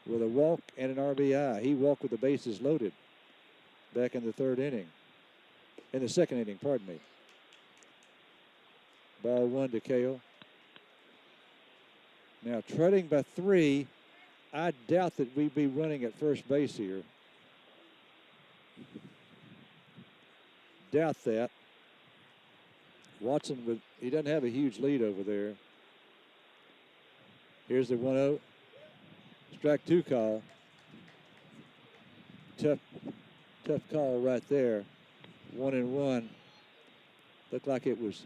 with a walk and an RBI. He walked with the bases loaded back in the 3rd inning. In the 2nd inning, pardon me. Ball 1 to Cale. Now trailing by 3. I doubt that we'd be running at first base here. Doubt that. Watson, he doesn't have a huge lead over there. Here's the 1-0. Strike 2 call. Tough call right there. 1-1. Looked like it was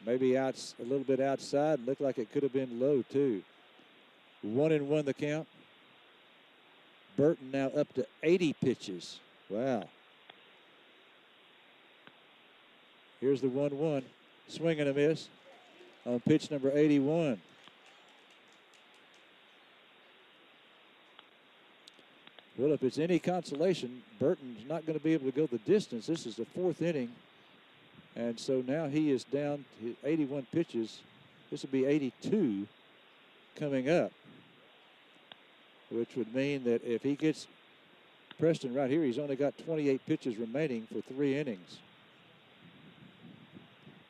maybe a little bit outside. Looked like it could have been low too. 1-1 the count. Burton now up to 80 pitches. Wow. Here's the 1-1. Swing and a miss on pitch number 81. Well, if it's any consolation, Burton's not going to be able to go the distance. This is the 4th inning. And so now he is down to 81 pitches. This will be 82 coming up, which would mean that if he gets Preston right here, he's only got 28 pitches remaining for 3 innings.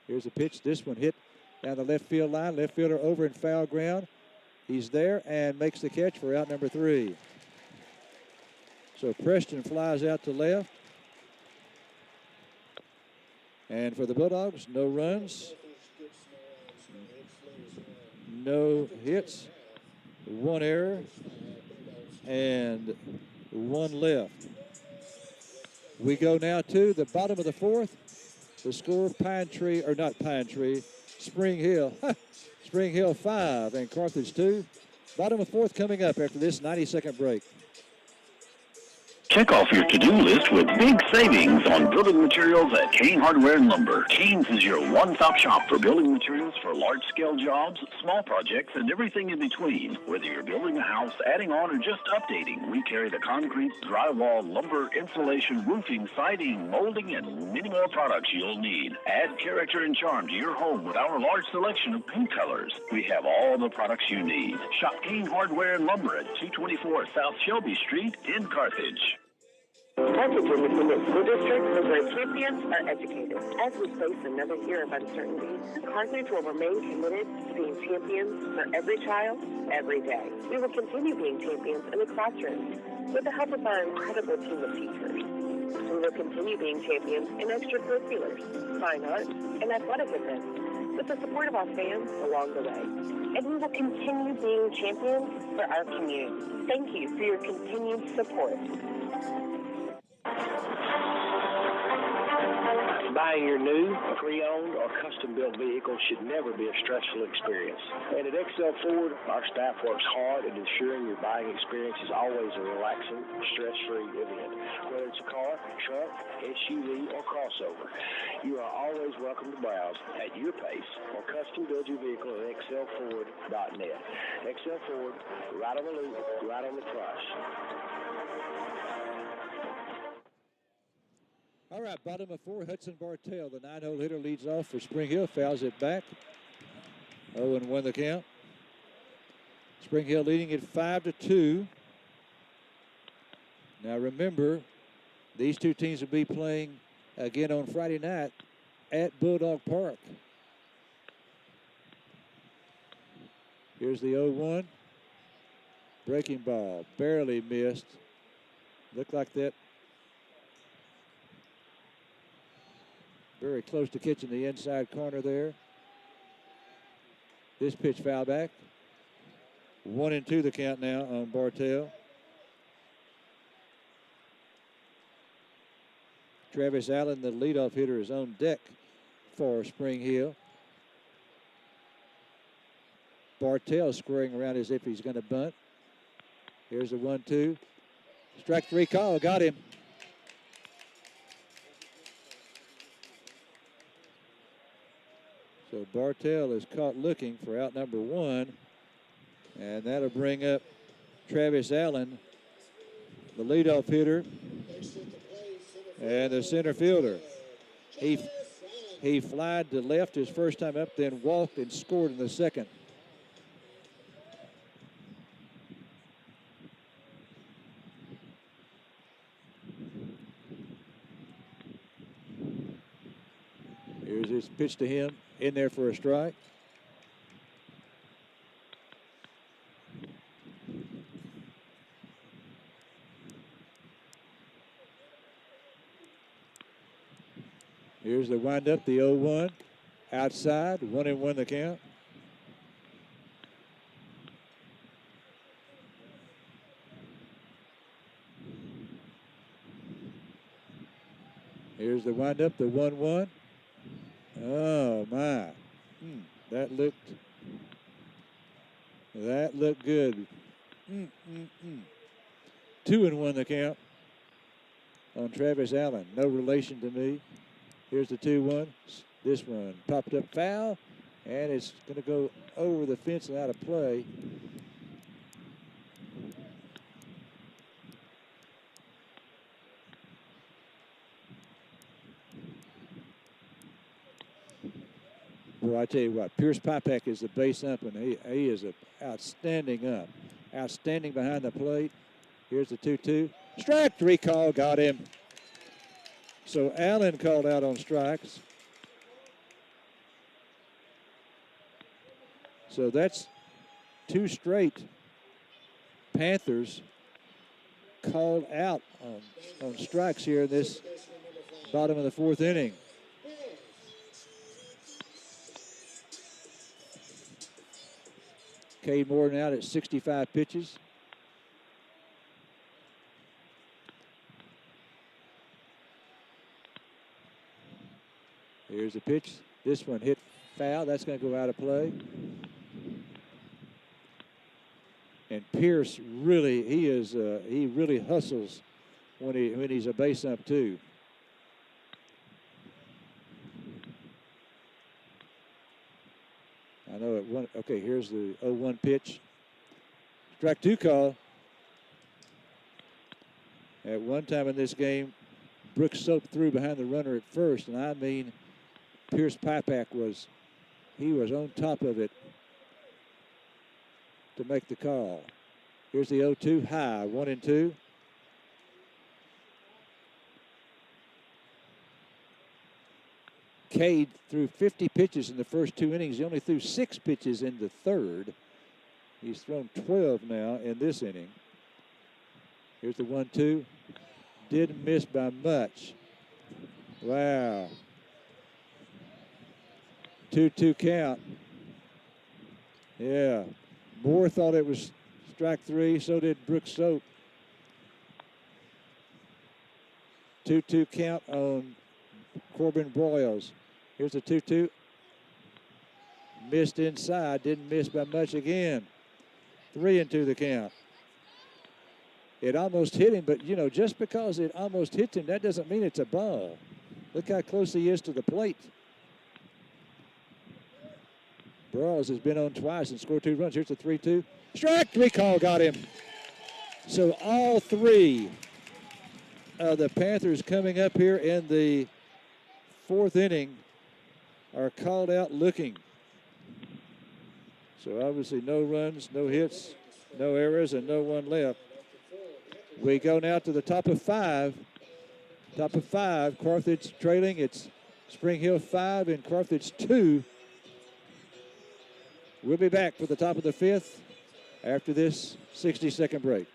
Here's a pitch. This one hit down the left field line. Left fielder over in foul ground. He's there and makes the catch for out number 3. So Preston flies out to left. And for the Bulldogs, no runs, no hits, 1 error, and 1 left. We go now to the bottom of the 4th. The score, Spring Hill. Spring Hill 5 and Carthage 2. Bottom of 4th coming up after this 90-second break. Check off your to-do list with big savings on building materials at Kane Hardware and Lumber. Kane's is your one-stop shop for building materials for large-scale jobs, small projects, and everything in between. Whether you're building a house, adding on, or just updating, we carry the concrete, drywall, lumber, insulation, roofing, siding, molding, and many more products you'll need. Add character and charm to your home with our large selection of paint colors. We have all the products you need. Shop Kane Hardware and Lumber at 224 South Shelby Street in Carthage. Carthage Independent School District is where champions are educated. As we face another year of uncertainty, Carthage will remain committed to being champions for every child, every day. We will continue being champions in the classroom with the help of our incredible team of teachers. We will continue being champions in extracurriculars, fine arts, and athletic events with the support of our fans along the way. And we will continue being champions for our community. Thank you for your continued support. Buying your new, pre-owned, or custom-built vehicle should never be a stressful experience. And at XL Ford, our staff works hard at ensuring your buying experience is always a relaxing, stress-free event. Whether it's a car, truck, SUV, or crossover, you are always welcome to browse at your pace or custom build your vehicle at xlford.net. XL Ford, right on the loop, right on the price. All right, bottom of 4, Hudson Bartell, the 9-hole hitter, leads off for Spring Hill, fouls it back. 0-1 the count. Spring Hill leading it 5-2. Now remember, these two teams will be playing again on Friday night at Bulldog Park. Here's the 0-1. Breaking ball, barely missed. Looked like that. Very close to catching the inside corner there. This pitch foul back. 1-2 the count now on Bartell. Travis Allen, the leadoff hitter, is on deck for Spring Hill. Bartell squaring around as if he's going to bunt. Here's the 1-2. Strike 3 call, got him. So Bartell is caught looking for out number 1, and that'll bring up Travis Allen, the leadoff hitter, and the center fielder. He flied to left his first time up, then walked and scored in the second. Here's his pitch to him, in there for a strike. Here's the windup, the 0-1. Outside, 1-1 the count. Here's the windup, the 1-1. Oh, my. That looked good. 2-1 the count on Travis Allen. No relation to me. Here's the 2-1. This one popped up foul, and it's going to go over the fence and out of play. Well, I tell you what, Pierce Pipak is the base ump, and he is an outstanding ump. Outstanding behind the plate. Here's the 2-2. Strike 3 call, got him. So Allen called out on strikes. So that's 2 straight Panthers called out on strikes here in this bottom of the 4th inning. Cade Morton out at 65 pitches. Here's the pitch. This one hit foul. That's going to go out of play. And Pierce really, he really hustles when he's a base ump too. I know it one. Okay, here's the 0-1 pitch. Strike 2 call. At one time in this game, Brooks Soap threw behind the runner at first, and I mean, Pierce Pipak was on top of it to make the call. Here's the 0-2 high, 1-2. Cade threw 50 pitches in the first 2 innings. He only threw 6 pitches in the third. He's thrown 12 now in this inning. Here's the 1-2. Didn't miss by much. Wow. 2-2 count. Yeah. Moore thought it was strike 3. So did Brooks Soap. 2-2 count on Corbin Broyles. Here's the 2-2. Missed inside. Didn't miss by much again. 3-2 the count. It almost hit him, but, you know, just because it almost hits him, that doesn't mean it's a ball. Look how close he is to the plate. Broyles has been on twice and scored 2 runs. Here's the 3-2. Strike 3 call, got him. So all 3 of the Panthers coming up here in the 4th inning are called out looking. So obviously no runs, no hits, no errors, and no one left. We go now to the top of 5. Top of 5, Carthage trailing. It's Spring Hill 5 and Carthage 2. We'll be back for the top of the 5th after this 60-second break.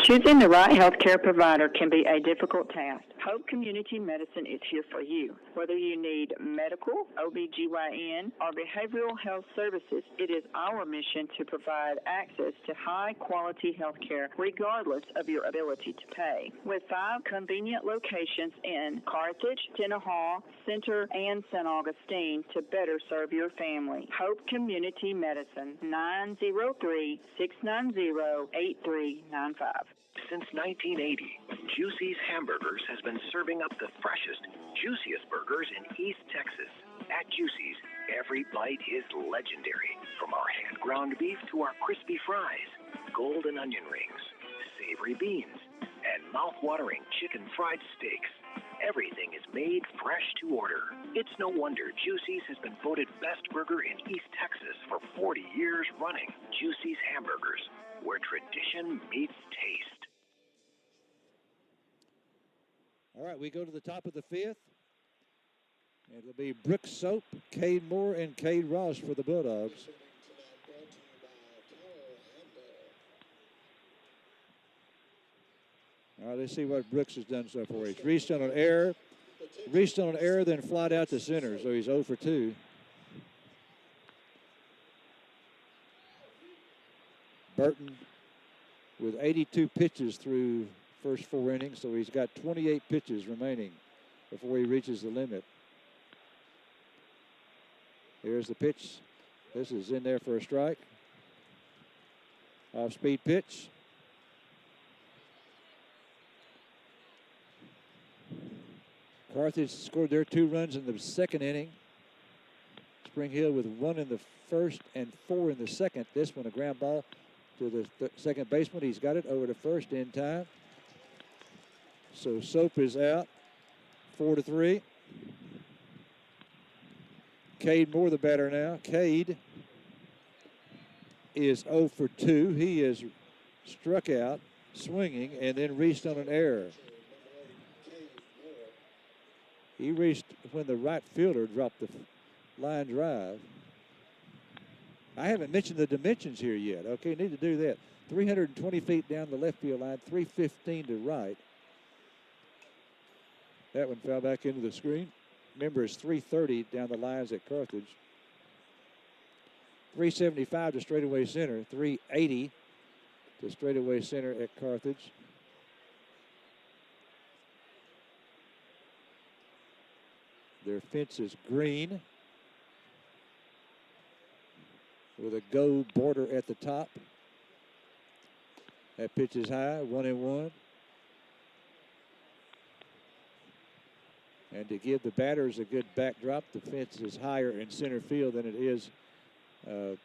Choosing the right health care provider can be a difficult task. Hope Community Medicine is here for you. Whether you need medical, OBGYN, or behavioral health services, it is our mission to provide access to high-quality health care regardless of your ability to pay. With 5 convenient locations in Carthage, Tenaha, Center, and St. Augustine to better serve your family. Hope Community Medicine, 903-690-8395. Since 1980, Juicy's Hamburgers has been serving up the freshest, juiciest burgers in East Texas. At Juicy's, every bite is legendary. From our hand-ground beef to our crispy fries, golden onion rings, savory beans, and mouth-watering chicken fried steaks. Everything is made fresh to order. It's no wonder Juicy's has been voted best burger in East Texas for 40 years running. Juicy's Hamburgers, where tradition meets taste. All right, we go to the top of the 5th. It'll be Brooks Soap, Cade Moore, and Cade Ross for the Bulldogs. All right, let's see what Brooks has done so far. He's reached on an error, then flied out to center, so he's 0 for 2. Burton with 82 pitches through first 4 innings, so he's got 28 pitches remaining before he reaches the limit. Here's the pitch. This is in there for a strike. Off-speed pitch. Carthage scored their 2 runs in the second inning. Spring Hill with 1 in the first and 4 in the second. This one a ground ball to the second baseman. He's got it over to first in time. So Soap is out, 4-3. Cade Moore, the batter now. Cade is 0 for 2. He is struck out, swinging, and then reached on an error. He reached when the right fielder dropped the line drive. I haven't mentioned the dimensions here yet. Okay, need to do that. 320 feet down the left field line, 315 to right. That one fell back into the screen. Remember, it's 330 down the lines at Carthage. 375 to straightaway center. 380 to straightaway center at Carthage. Their fence is green with a gold border at the top. That pitch is high, 1-1. And to give the batters a good backdrop, the fence is higher in center field than it is at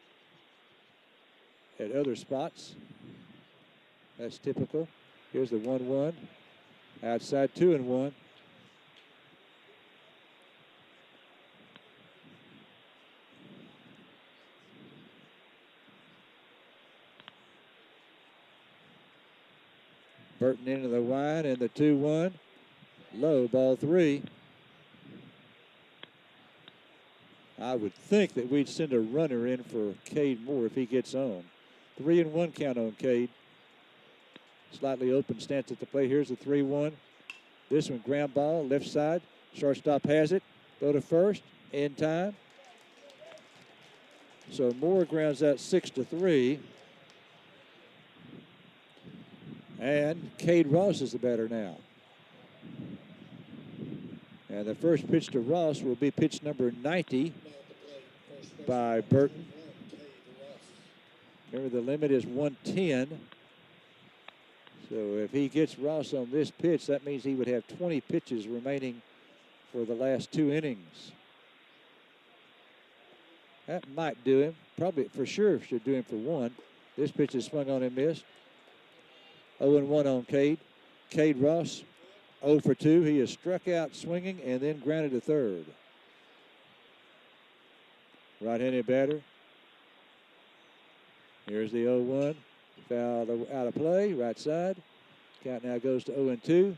other spots. That's typical. Here's the 1-1. Outside, 2-1. Burton into the wide and the 2-1. Low, ball 3. I would think that we'd send a runner in for Cade Moore if he gets on. 3-1 count on Cade. Slightly open stance at the plate. Here's the 3-1. This one, ground ball, left side. Shortstop has it. Go to first. In time. So Moore grounds out 6-3. And Cade Ross is the batter now. And the first pitch to Ross will be pitch number 90 by Burton. Remember, the limit is 110. So if he gets Ross on this pitch, that means he would have 20 pitches remaining for the last 2 innings. That might do him. Probably for sure should do him for 1. This pitch is swung on and missed. 0-1 on Cade. Cade Ross, 0 for 2. He is struck out swinging and then grounded to third. Right-handed batter. Here's the 0-1. Foul out of play, right side. Count now goes to 0-2.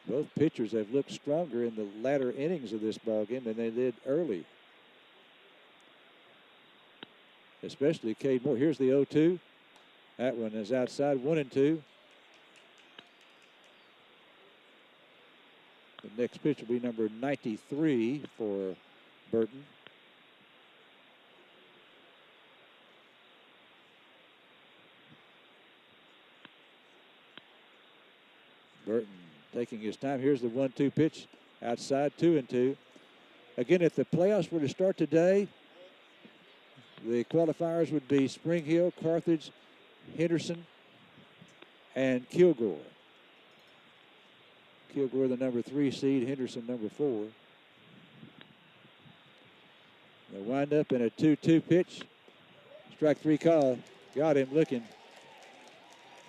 Both pitchers have looked stronger in the latter innings of this ballgame than they did early. especially Cade Moore. Here's the 0-2. That one is outside, 1-2. The next pitch will be number 93 for Burton. Burton taking his time. Here's the 1-2 pitch outside, 2-2. Again, if the playoffs were to start today, the qualifiers would be Spring Hill, Carthage, Henderson, and Kilgore. Kilgore, the number 3 seed, Henderson, number 4. They wind up in a 2-2 pitch. Strike 3 call. Got him looking.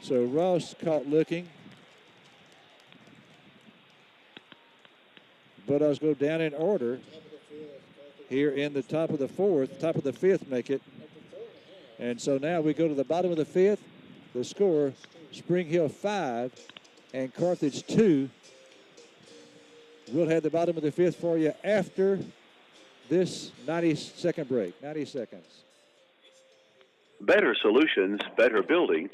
So Ross caught looking. Bulldogs go down in order here in the top of the 4th, top of the 5th make it. And so now we go to the bottom of the 5th. The score, Spring Hill 5 and Carthage 2. We'll have the bottom of the 5th for you after this 90-second break. 90 seconds. Better solutions, better building.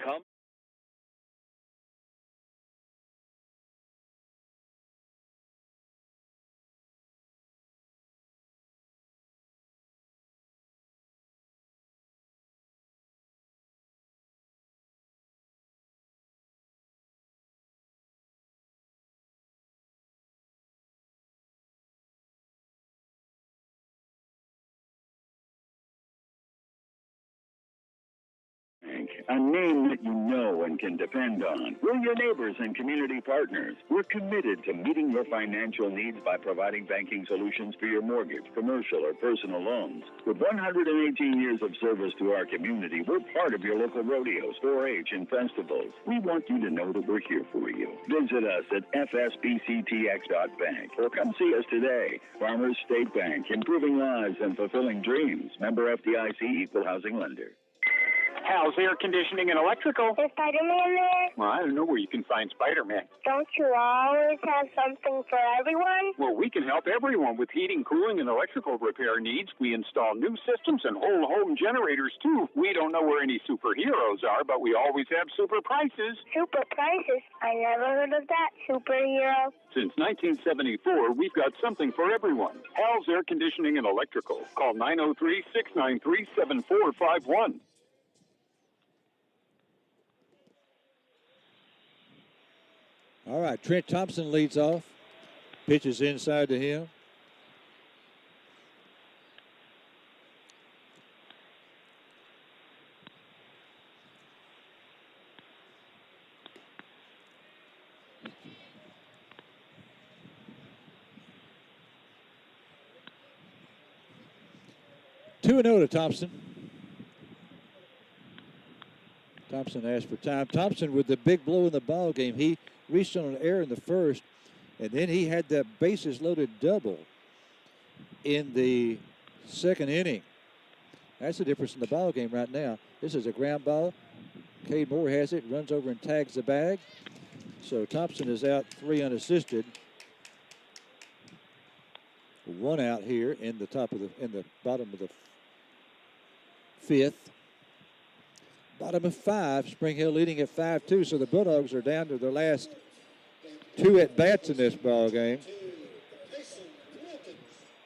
A name that you know and can depend on. We're your neighbors and community partners. We're committed to meeting your financial needs by providing banking solutions for your mortgage, commercial, or personal loans. With 118 years of service to our community, we're part of your local rodeos, 4-H, and festivals. We want you to know that we're here for you. Visit us at fsbctx.bank or come see us today. Farmers State Bank, improving lives and fulfilling dreams. Member FDIC, Equal Housing Lender. How's air conditioning and electrical? Is Spider-Man there? Well, I don't know where you can find Spider-Man. Don't you always have something for everyone? Well, we can help everyone with heating, cooling, and electrical repair needs. We install new systems and whole home generators, too. We don't know where any superheroes are, but we always have super prices. Super prices? I never heard of that superhero. Since 1974, we've got something for everyone. Hal's Air Conditioning and Electrical. Call 903-693-7451. All right, Trent Thompson leads off. Pitches inside to him. Two 2-0 to Thompson. Thompson asked for time. Thompson with the big blow in the ball game. He reached on an error in the first, and then he had that bases loaded double in the second inning. That's the difference in the ball game right now. This is a ground ball. Cade Moore has it, runs over and tags the bag. So Thompson is out 3 unassisted. 1 out here in the bottom of the 5th. Bottom of 5, Spring Hill leading at 5-2, so the Bulldogs are down to their last 2 at-bats in this ball game.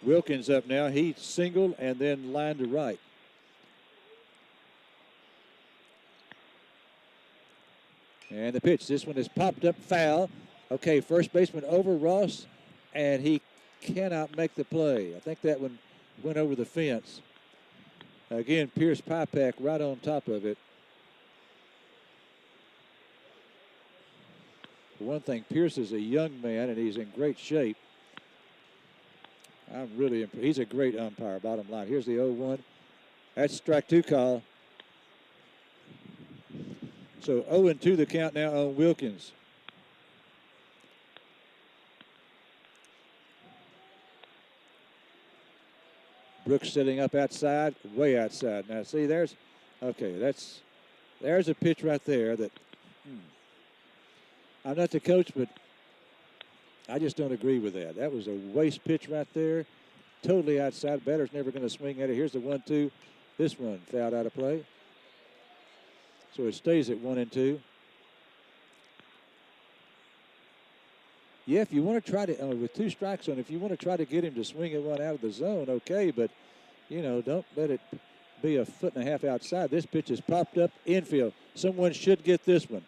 Wilkins up now. He singled and then lined to right. And the pitch. This one is popped up foul. Okay, first baseman over Ross, and he cannot make the play. I think that one went over the fence. Again, Pierce Pipak right on top of it. For one thing, Pierce is a young man, and he's in great shape. I'm really impressed. He's a great umpire, bottom line. Here's the 0-1. That's strike 2 call. So 0-2 the count now on Wilkins. Brooks setting up outside, way outside. Now, see, there's a pitch right there that I'm not the coach, but I just don't agree with that. That was a waste pitch right there, totally outside. Batter's never going to swing at it. Here's the 1-2 This one fouled out of play. So it stays at 1-2. Yeah, if you want to try to, with 2 strikes on, if you want to try to get him to swing it one out of the zone, okay, but, don't let it be a 1.5 foot outside. This pitch is popped up infield. Someone should get this one.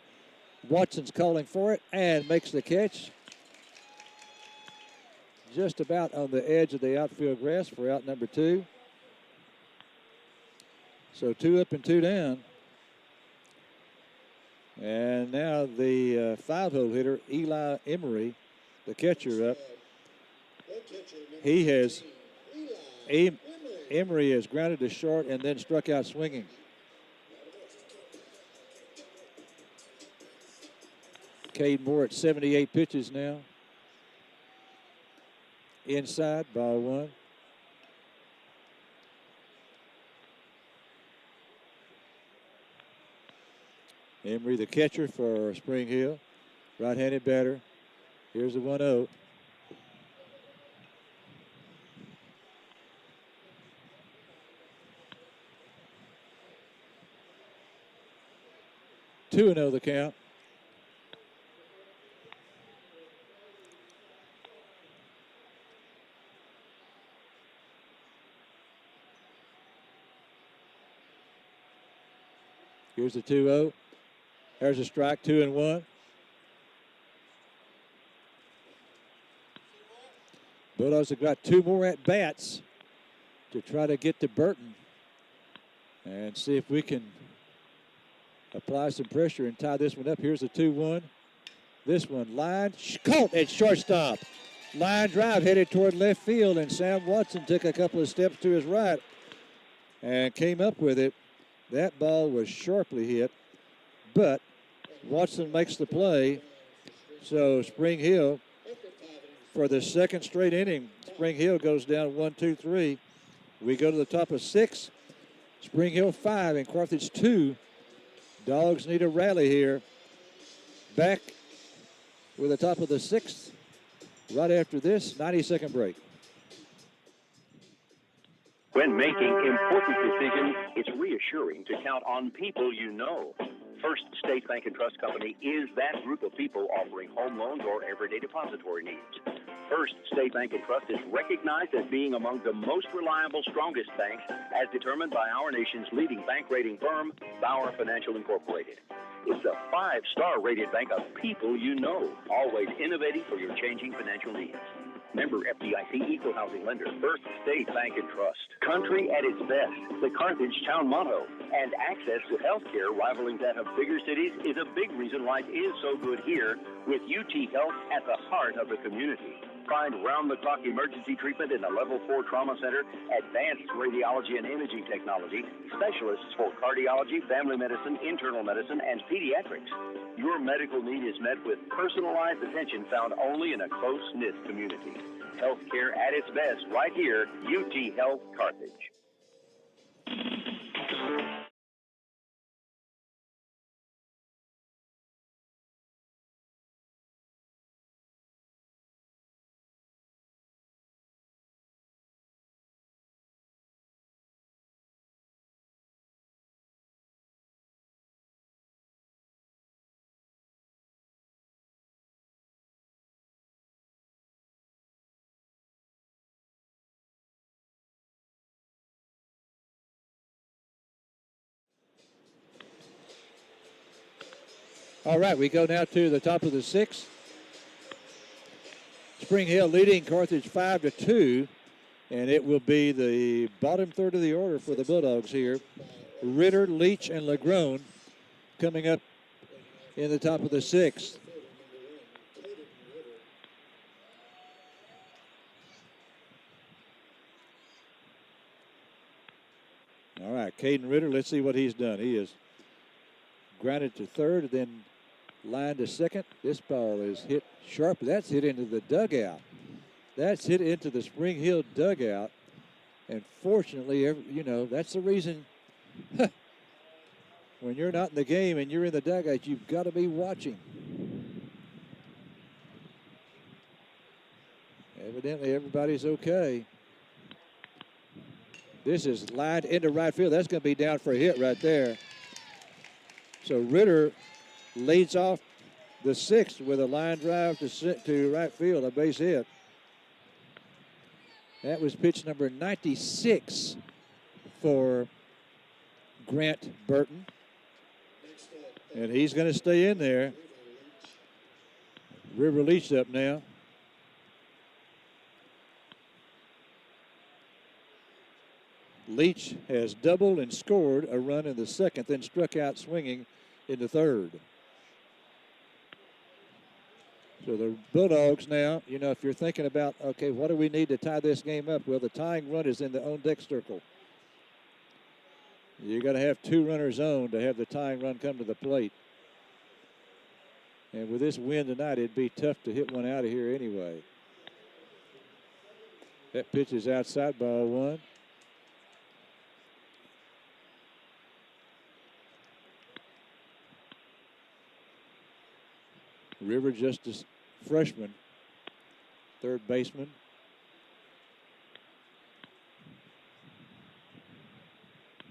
Watson's calling for it and makes the catch. Just about on the edge of the outfield grass for out number 2. So 2 up and 2 down. And now the 5-hole hitter, Eli Emery, the catcher, up. He has, Emery has grounded to short and then struck out swinging. Cade Moore at 78 pitches now. Inside, ball 1. Emery, the catcher for Spring Hill. Right-handed batter. Here's the 1-0. Two and 0 the count. Here's the 2-0. There's a strike, 2-1. Bulldogs have got 2 more at-bats to try to get to Burton and see if we can apply some pressure and tie this one up. Here's the 2-1. This one, line, caught at shortstop. Line drive headed toward left field, and Sam Watson took a couple of steps to his right and came up with it. That ball was sharply hit, but Watson makes the play. So Spring Hill, for the second straight inning, Spring Hill goes down 1-2-3. We go to the top of 6. Spring Hill 5 and Carthage 2. Dogs need a rally here. Back with the top of the 6th right after this 90-second break. When making important decisions, it's reassuring to count on people you know. First State Bank and Trust Company is that group of people offering home loans or everyday depository needs. First State Bank and Trust is recognized as being among the most reliable, strongest banks as determined by our nation's leading bank rating firm, Bauer Financial Incorporated. It's a 5-star rated bank of people you know, always innovating for your changing financial needs. Member FDIC Equal Housing Lender, First State Bank and Trust. Country at its best, the Carthage town motto. And access to health care rivaling that of bigger cities is a big reason life is so good here, with UT Health at the heart of the community. Find round-the-clock emergency treatment in the Level 4 Trauma Center, advanced radiology and imaging technology, specialists for cardiology, family medicine, internal medicine, and pediatrics. Your medical need is met with personalized attention found only in a close-knit community. Healthcare at its best right here, UT Health Carthage. All right, we go now to the top of the 6th. Spring Hill leading Carthage 5-2, and it will be the bottom third of the order for the Bulldogs here. Ritter, Leach, and Legrone coming up in the top of the 6th. All right, Caden Ritter, let's see what he's done. He is grounded to third and then lined to second. This ball is hit sharply. That's hit into the dugout. That's hit into the Spring Hill dugout. And fortunately, that's the reason when you're not in the game and you're in the dugout, you've got to be watching. Evidently, everybody's okay. This is lined into right field. That's going to be down for a hit right there. So Ritter leads off the sixth with a line drive to right field, a base hit. That was pitch number 96 for Grant Burton. And he's going to stay in there. River Leach up now. Leach has doubled and scored a run in the second, then struck out swinging in the third. So the Bulldogs now, you know, if you're thinking about, okay, what do we need to tie this game up? Well, the tying run is in the on-deck circle. You got to have 2 runners on to have the tying run come to the plate. And with this wind tonight, it'd be tough to hit one out of here anyway. That pitch is outside, ball 1. River just a freshman, third baseman.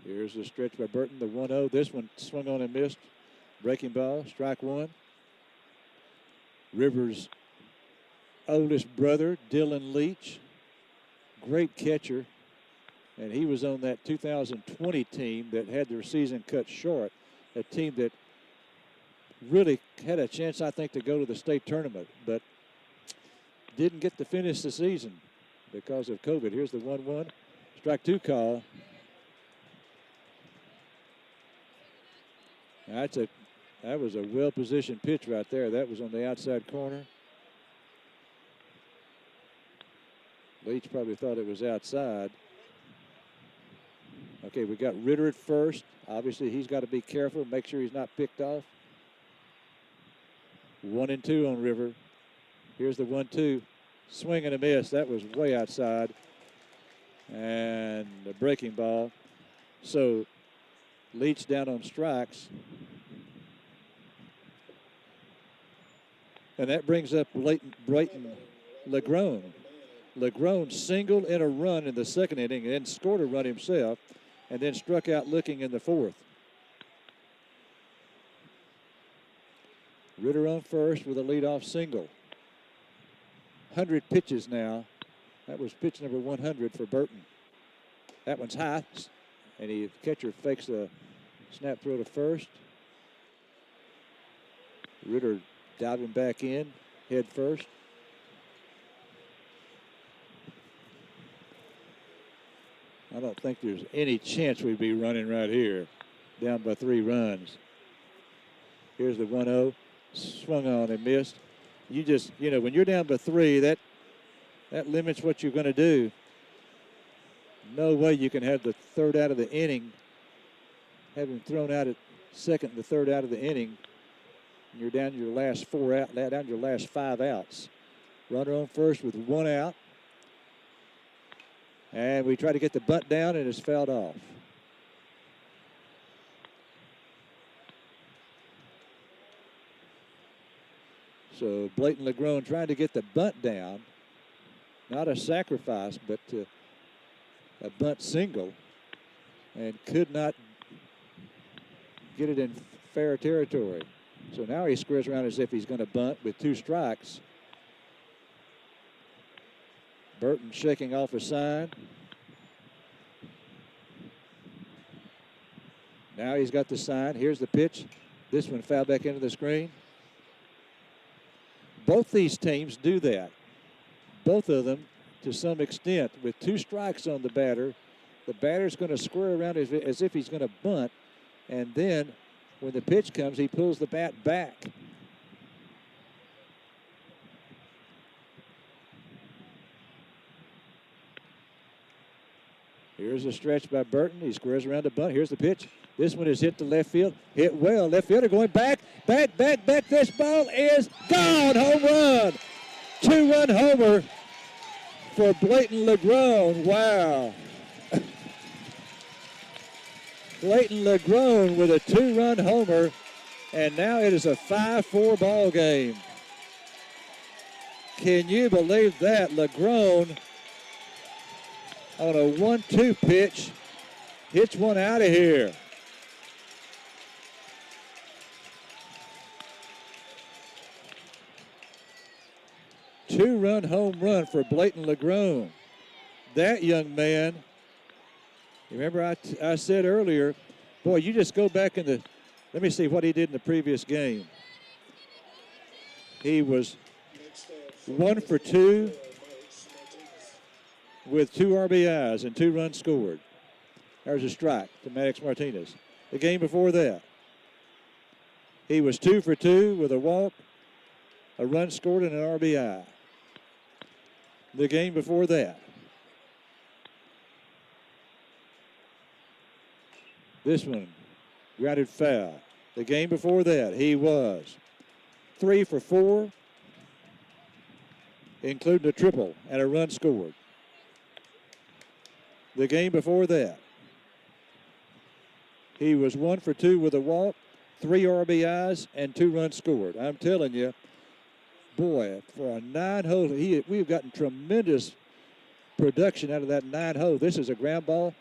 Here's the stretch by Burton, the 1-0. This one swung on and missed. Breaking ball, strike 1. River's oldest brother, Dylan Leach, great catcher. And he was on that 2020 team that had their season cut short, a team that really had a chance, I think, to go to the state tournament, but didn't get to finish the season because of COVID. Here's the 1-1. Strike 2 call. That was a well-positioned pitch right there. That was on the outside corner. Leach probably thought it was outside. Okay, we got Ritter at first. Obviously, he's got to be careful, make sure he's not picked off. 1-2 on River. Here's the 1-2. Swing and a miss. That was way outside. And a breaking ball. So Leach down on strikes. And that brings up Brayton LeGrone. LeGrone singled in a run in the second inning and then scored a run himself and then struck out looking in the fourth. Ritter on first with a leadoff single. 100 pitches now. That was pitch number 100 for Burton. That one's high, and the catcher fakes a snap throw to first. Ritter diving back in, head first. I don't think there's any chance we'd be running right here, down by 3 runs. Here's the 1-0. Swung on and missed. You just, you know, when you're down by 3, that limits what you're going to do. No way you can have the third out of the inning, have him thrown out at second and the third out of the inning. And you're down your last 4 out, down your last 5 outs. Runner on first with 1 out. And we try to get the bunt down and it's fouled off. So Brayton LeGrone trying to get the bunt down. Not a sacrifice, but a bunt single. And could not get it in fair territory. So now he squares around as if he's going to bunt with 2 strikes. Burton shaking off a sign. Now he's got the sign. Here's the pitch. This one fouled back into the screen. Both these teams do that. Both of them to some extent. With 2 strikes on the batter's going to square around as if he's going to bunt. And then when the pitch comes, he pulls the bat back. Here's a stretch by Burton. He squares around the bunt. Here's the pitch. This one is hit to left field. Hit well. Left fielder going back. Back. This ball is gone. Home run. 2-run homer for Brayton LeGrone. Wow. Brayton LeGrone with a 2-run homer. And now it is a 5-4 ball game. Can you believe that? LeGrone on a 1-2 pitch. Hits one out of here. Two-run home run for Blayton LeGrone. That young man, remember I said earlier, boy, you just go back in let me see what he did in the previous game. He was 1 for 2 with 2 RBIs and 2 runs scored. There's a strike to Maddox Martinez. The game before that, he was 2 for 2 with a walk, a run scored, and an RBI. The game before that, this one, grounded foul. The game before that, he was 3 for 4, including a triple and a run scored. The game before that, he was 1 for 2 with a walk, 3 RBIs, and 2 runs scored. I'm telling you, boy, for a 9-hole, we've gotten tremendous production out of that 9-hole. This is a ground ball.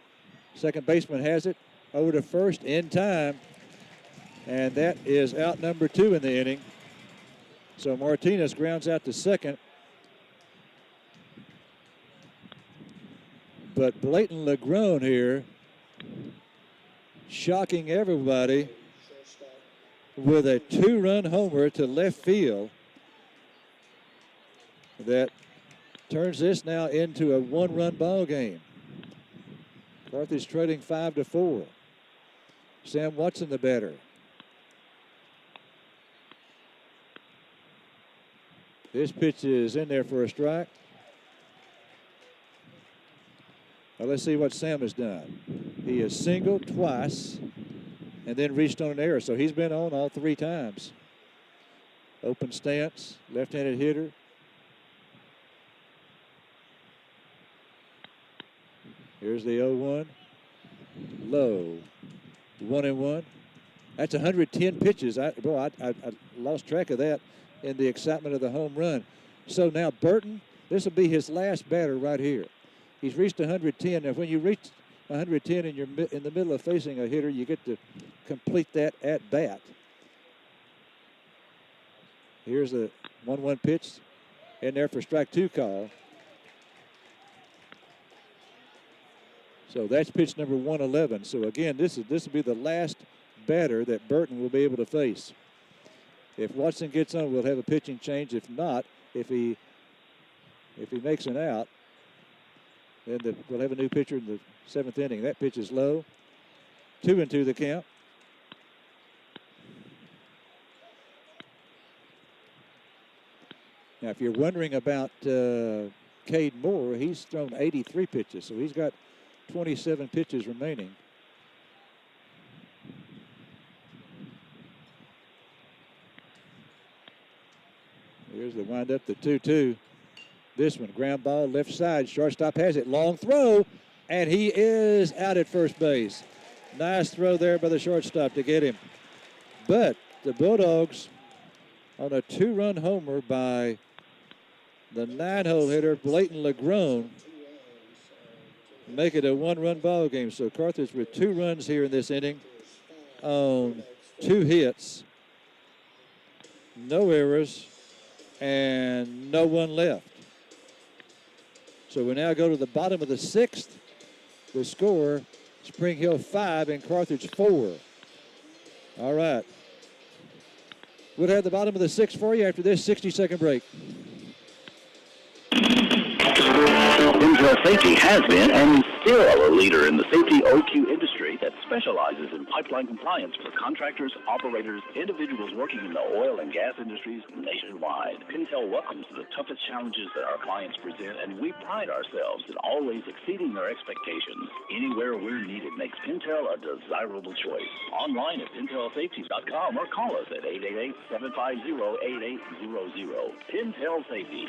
Second baseman has it over to first in time, and that is out number 2 in the inning. So Martinez grounds out to second. But Blayton LeGrone here, shocking everybody with a 2-run homer to left field that turns this now into a 1-run ball game. Carthage trailing 5-4. Sam Watson the batter. This pitch is in there for a strike. Now let's see what Sam has done. He has singled twice and then reached on an error. So he's been on all 3 times. Open stance, left-handed hitter. Here's the 0-1. Low. 1-1. That's 110 pitches. I lost track of that in the excitement of the home run. So now Burton, this will be his last batter right here. He's reached 110. Now, when you reach 110 and you're in the middle of facing a hitter, you get to complete that at bat. Here's a 1-1 pitch in there for strike 2 call. So that's pitch number 111. So again, this will be the last batter that Burton will be able to face. If Watson gets on, we'll have a pitching change. If not, if he makes an out, then we'll have a new pitcher in the 7th inning. That pitch is low. 2-2 the count. Now, if you're wondering about Cade Moore, he's thrown 83 pitches, so he's got 27 pitches remaining. Here's the windup, the 2-2. This one, ground ball, left side. Shortstop has it. Long throw, and he is out at first base. Nice throw there by the shortstop to get him. But the Bulldogs, on a 2-run homer by the 9-hole hitter, Blayton LeGrone, make it a 1-run ball game. So Carthage with 2 runs here in this inning on 2 hits, no errors, and no one left. So we now go to the bottom of the 6th. The score, Spring Hill 5 and Carthage 4. All right. We'll have the bottom of the 6th for you after this 60-second break. Pintail Safety has been and is still a leader in the safety OQ industry that specializes in pipeline compliance for contractors, operators, individuals working in the oil and gas industries nationwide. Pintail welcomes the toughest challenges that our clients present, and we pride ourselves in always exceeding their expectations. Anywhere we're needed makes Pintail a desirable choice. Online at pintailsafety.com or call us at 888-750-8800. Pintail Safety.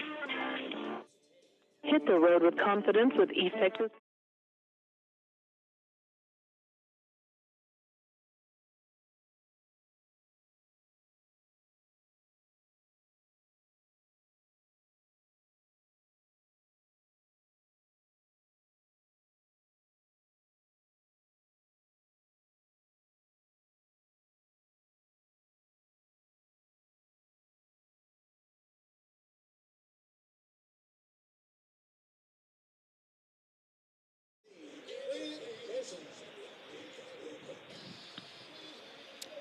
Hit the road with confidence with East Texas.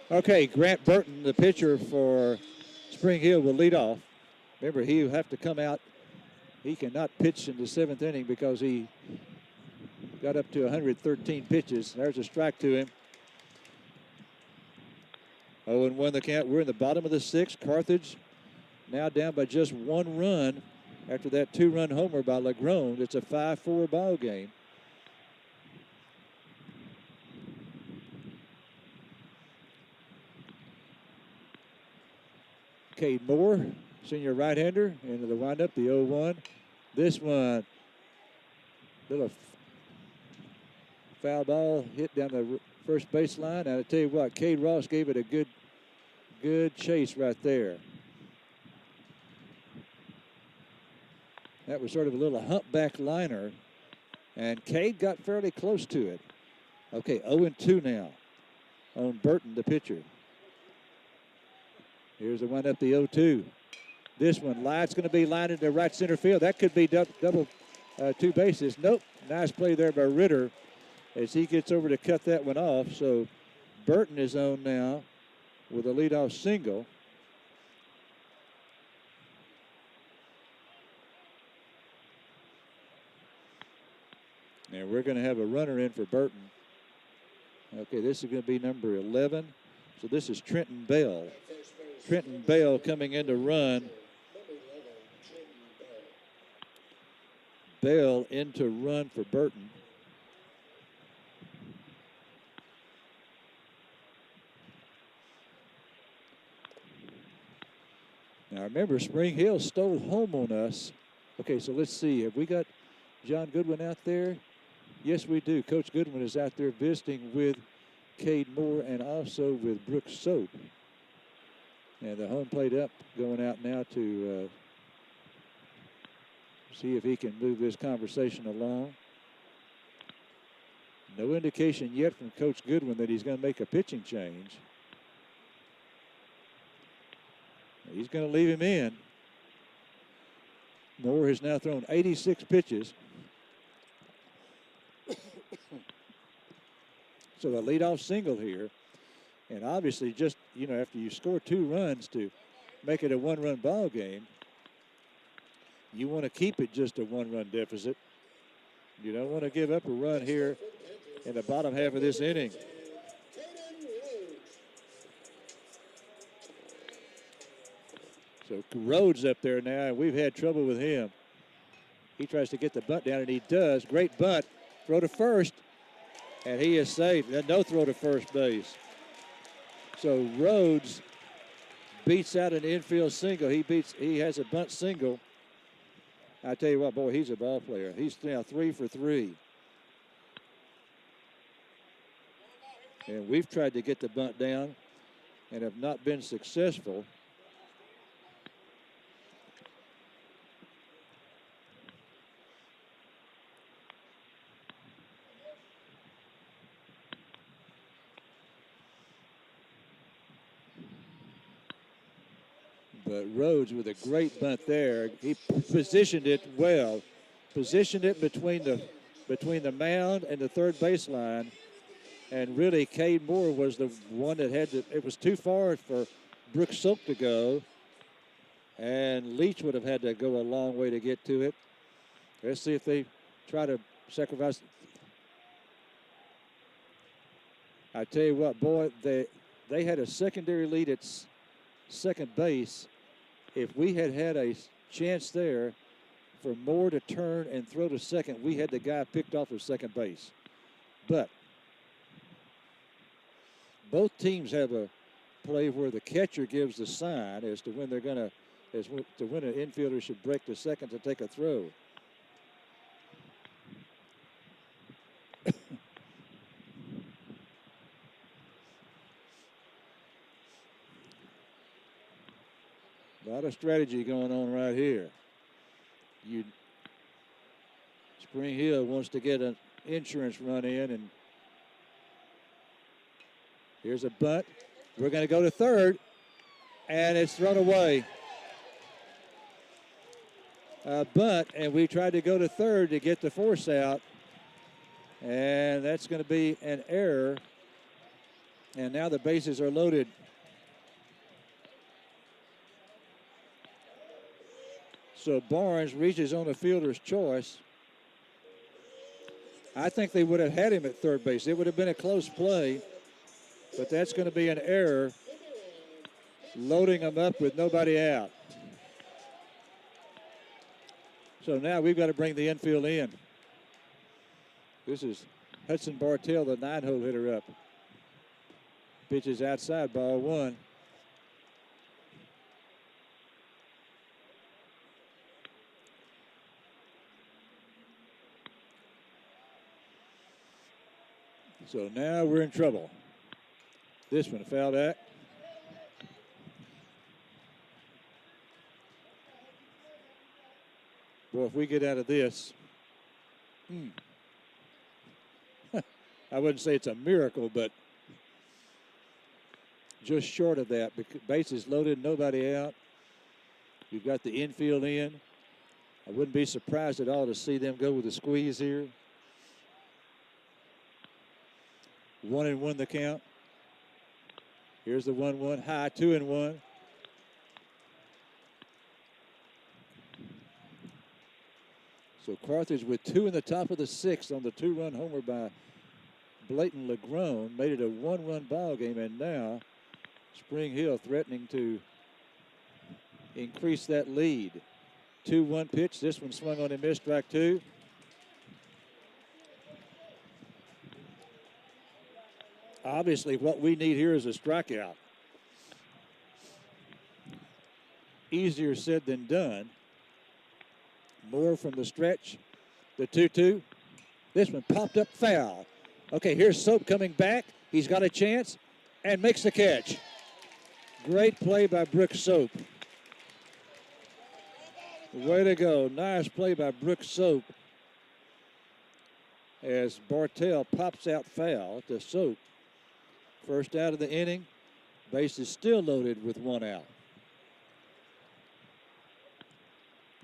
Okay, Grant Burton, the pitcher for Spring Hill, will lead off. Remember, he will have to come out. He cannot pitch in the 7th inning because he got up to 113 pitches. There's a strike to him. 0-1 the count. We're in the bottom of the 6th. Carthage now down by just 1 run after that 2-run homer by LeGrone. It's a 5-4 ball game. Cade Moore, senior right-hander, into the windup, the 0-1. This one, little foul ball hit down the first baseline. And I tell you what, Cade Ross gave it a good chase right there. That was sort of a little humpback liner, and Cade got fairly close to it. Okay, 0-2 now on Burton, the pitcher. Here's the windup, the 0-2. This one, it's going to be lined into right center field. That could be double 2 bases. Nope, nice play there by Ritter as he gets over to cut that one off. So Burton is on now with a leadoff single. And we're going to have a runner in for Burton. Okay, this is going to be number 11. So this is Trenton Bell. Trenton Bell coming in to run. Bell in to run for Burton. Now remember, Spring Hill stole home on us. Okay, so let's see. Have we got John Goodwin out there? Yes, we do. Coach Goodwin is out there visiting with Cade Moore and also with Brooks Soap. And the home plate up, going out now to see if he can move this conversation along. No indication yet from Coach Goodwin that he's going to make a pitching change. He's going to leave him in. Moore has now thrown 86 pitches. So a leadoff single here. And obviously just, after you score 2 runs to make it a 1-run ball game, you want to keep it just a 1-run deficit. You don't want to give up a run here in the bottom half of this inning. So Rhodes up there now, and we've had trouble with him. He tries to get the bunt down, and he does. Great bunt. Throw to first, and he is safe. No throw to first base. So Rhodes beats out an infield single. He has a bunt single. I tell you what, boy, he's a ball player. He's now 3 for 3. And we've tried to get the bunt down and have not been successful. But Rhodes with a great bunt there. He positioned it well. Positioned it between the mound and the third baseline. And really, Cade Moore was the one that had to, it was too far for Brooks Soap to go. And Leach would have had to go a long way to get to it. Let's see if they try to sacrifice. I tell you what, boy, they had a secondary lead at second base. If we had had a chance there for Moore to turn and throw to second, we had the guy picked off of second base. But both teams have a play where the catcher gives the sign as to when they're going to, when an infielder should break to second to take a throw. A lot of strategy going on right here. Spring Hill wants to get an insurance run in, and here's a bunt. We're going to go to third, and it's thrown away. A bunt, and we tried to go to third to get the force out. And that's going to be an error. And now the bases are loaded. So Barnes reaches on a fielder's choice. I think they would have had him at third base. It would have been a close play, but that's going to be an error, loading him up with nobody out. So now we've got to bring the infield in. This is Hudson Bartell, the 9-hole hitter, up. Pitches outside, ball one. So now we're in trouble. This one, foul back. Boy, if we get out of this, I wouldn't say it's a miracle, but just short of that. Bases loaded, nobody out. You've got the infield in. I wouldn't be surprised at all to see them go with a squeeze here. 1-1 the count. Here's the 1-1 high, 2-1. So Carthage with 2 in the top of the 6th on the 2-run homer by Blayton LeGrone made it a 1-run ball game, and now Spring Hill threatening to increase that lead. 2-1 pitch. This one swung on and missed, strike 2. Obviously, what we need here is a strikeout. Easier said than done. Moore from the stretch. The 2-2. This one popped up foul. Okay, here's Soap coming back. He's got a chance and makes the catch. Great play by Brooks Soap. Way to go. Nice play by Brooks Soap. As Bartell pops out foul to Soap. First out of the inning. Base is still loaded with 1 out.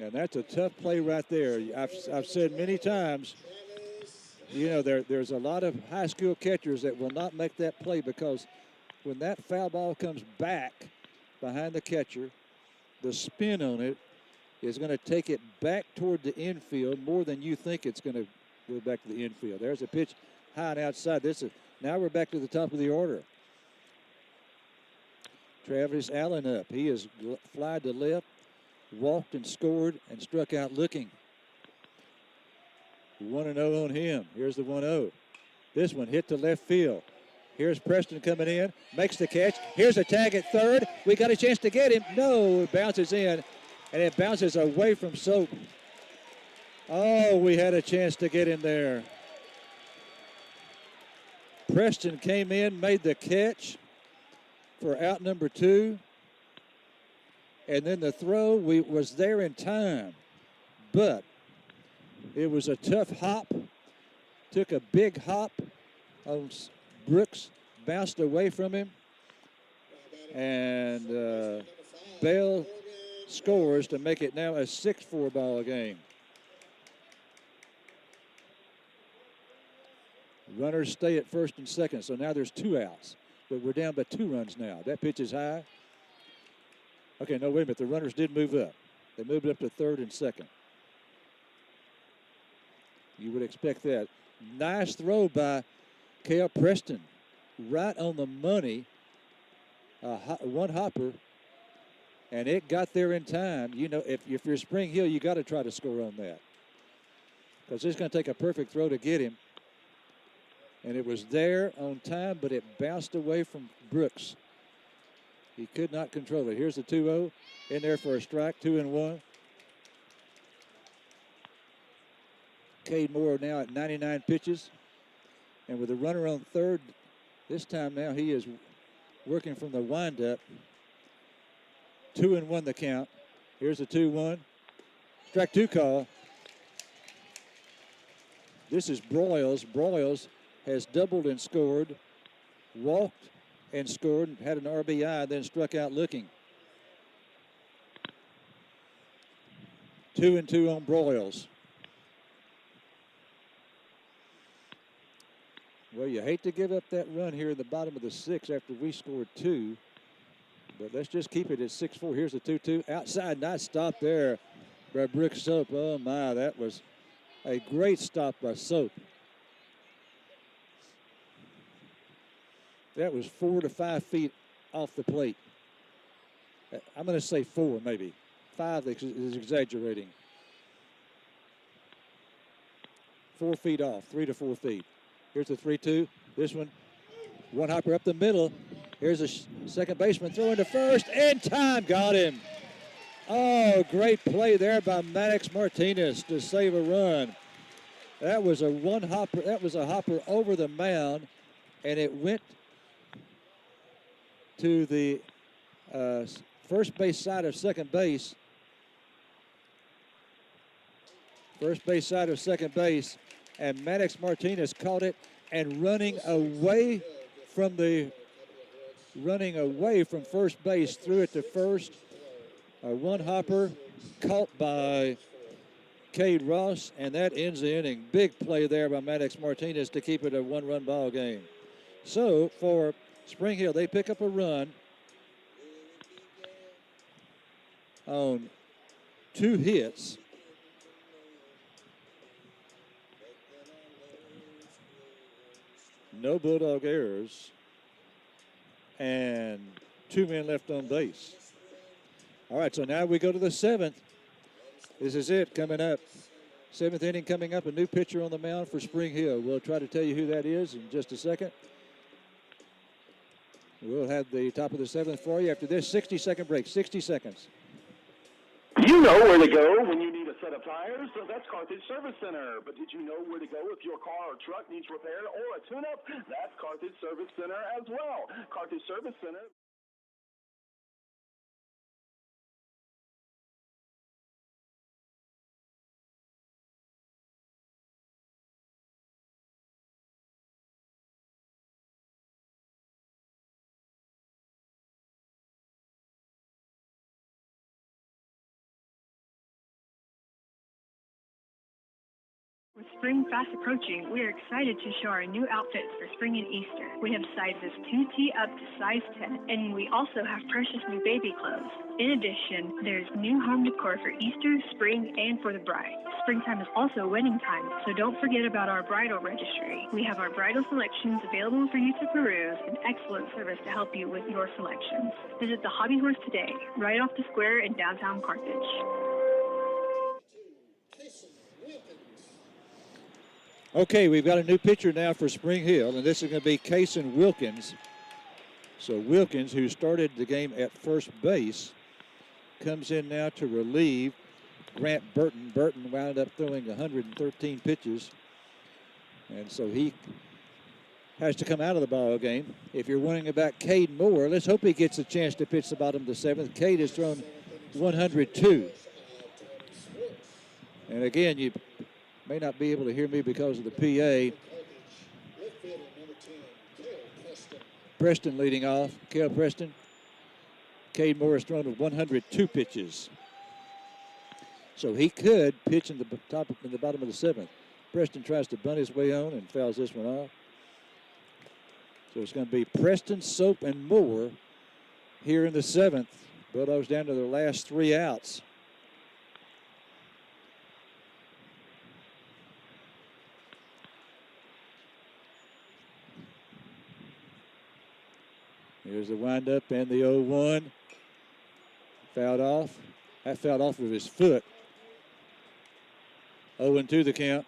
And that's a tough play right there. I've said many times, you know, there's a lot of high school catchers that will not make that play, because when that foul ball comes back behind the catcher, the spin on it is going to take it back toward the infield more than you think it's going to go back to the infield. There's a pitch high and outside. Now we're back to the top of the order. Travis Allen up. He has flied to left, walked and scored, and struck out looking. 1-0 on him. Here's the 1-0. This one hit to left field. Here's Preston coming in, makes the catch. Here's a tag at third. We got a chance to get him. No, it bounces in, and it bounces away from Soap. Oh, we had a chance to get him there. Preston came in, made the catch for out number 2. And then the throw was there in time. But it was a tough hop. Took a big hop on Brooks, bounced away from him. And Bell scores to make it now a 6-4 ball game. Runners stay at first and second, so now there's 2 outs. But we're down by 2 runs now. That pitch is high. Okay, no, wait a minute. The runners did move up. They moved up to third and second. You would expect that. Nice throw by Cale Preston. Right on the money. One hopper. And it got there in time. You know, if you're Spring Hill, you got to try to score on that, because it's going to take a perfect throw to get him. And it was there on time, but it bounced away from Brooks. He could not control it. Here's the 2-0 in there for a strike, 2-1. Cade Moore now at 99 pitches. And with a runner on third, this time now he is working from the windup. 2-1 the count. Here's the 2-1. Strike 2 call. This is Broyles. Broyles has doubled and scored, walked and scored, had an RBI, then struck out looking. 2-2 on Broyles. Well, you hate to give up that run here in the bottom of the 6th after we scored 2. But let's just keep it at 6-4. Here's the 2-2. Outside, nice stop there by Brooke Soap. Oh, my, that was a great stop by Soap. That was 4 to 5 feet off the plate. I'm going to say 4, maybe. 5 is exaggerating. 4 feet off, 3 to 4 feet. Here's the 3-2. This one hopper up the middle. Here's a second baseman throwing to first, and time got him. Oh, great play there by Maddox Martinez to save a run. That was a hopper. That was a hopper over the mound, and it went to the first base side of second base. First base side of second base, and Maddox Martinez caught it and running away from first base, threw it to first. A one hopper caught by Cade Ross, and that ends the inning. Big play there by Maddox Martinez to keep it a one-run ball game. So for Spring Hill, they pick up a run on 2 hits. No Bulldog errors, and 2 men left on base. All right, so now we go to the 7th. This is it coming up. 7th inning coming up, a new pitcher on the mound for Spring Hill. We'll try to tell you who that is in just a second. We'll have the top of the 7th for you after this 60-second break. 60 seconds. You know where to go when you need a set of tires, so that's Carthage Service Center. But did you know where to go if your car or truck needs repair or a tune-up? That's Carthage Service Center as well. Carthage Service Center. With spring fast approaching, we are excited to show our new outfits for spring and Easter. We have sizes 2T up to size 10, and we also have precious new baby clothes. In addition, there's new home decor for Easter, spring, and for the bride. Springtime is also wedding time, so don't forget about our bridal registry. We have our bridal selections available for you to peruse, and excellent service to help you with your selections. Visit the Hobby Horse today, right off the square in downtown Carthage. Okay, we've got a new pitcher now for Spring Hill, and this is going to be Kason Wilkins. So Wilkins, who started the game at first base, comes in now to relieve Grant Burton. Burton wound up throwing 113 pitches, and so he has to come out of the ball game. If you're wondering about Cade Moore, let's hope he gets a chance to pitch the bottom of the 7th. Cade has thrown 102. And again, you may not be able to hear me because of the PA. Preston leading off. Cale Preston. Cade Moore has thrown 102 pitches. So he could pitch in the bottom of the 7th. Preston tries to bunt his way on and fouls this one off. So it's going to be Preston, Soap, and Moore here in the 7th. Bulldogs down to their last 3 outs. Here's the windup and the 0-1. Fouled off. That fouled off with his foot. 0-2 the count.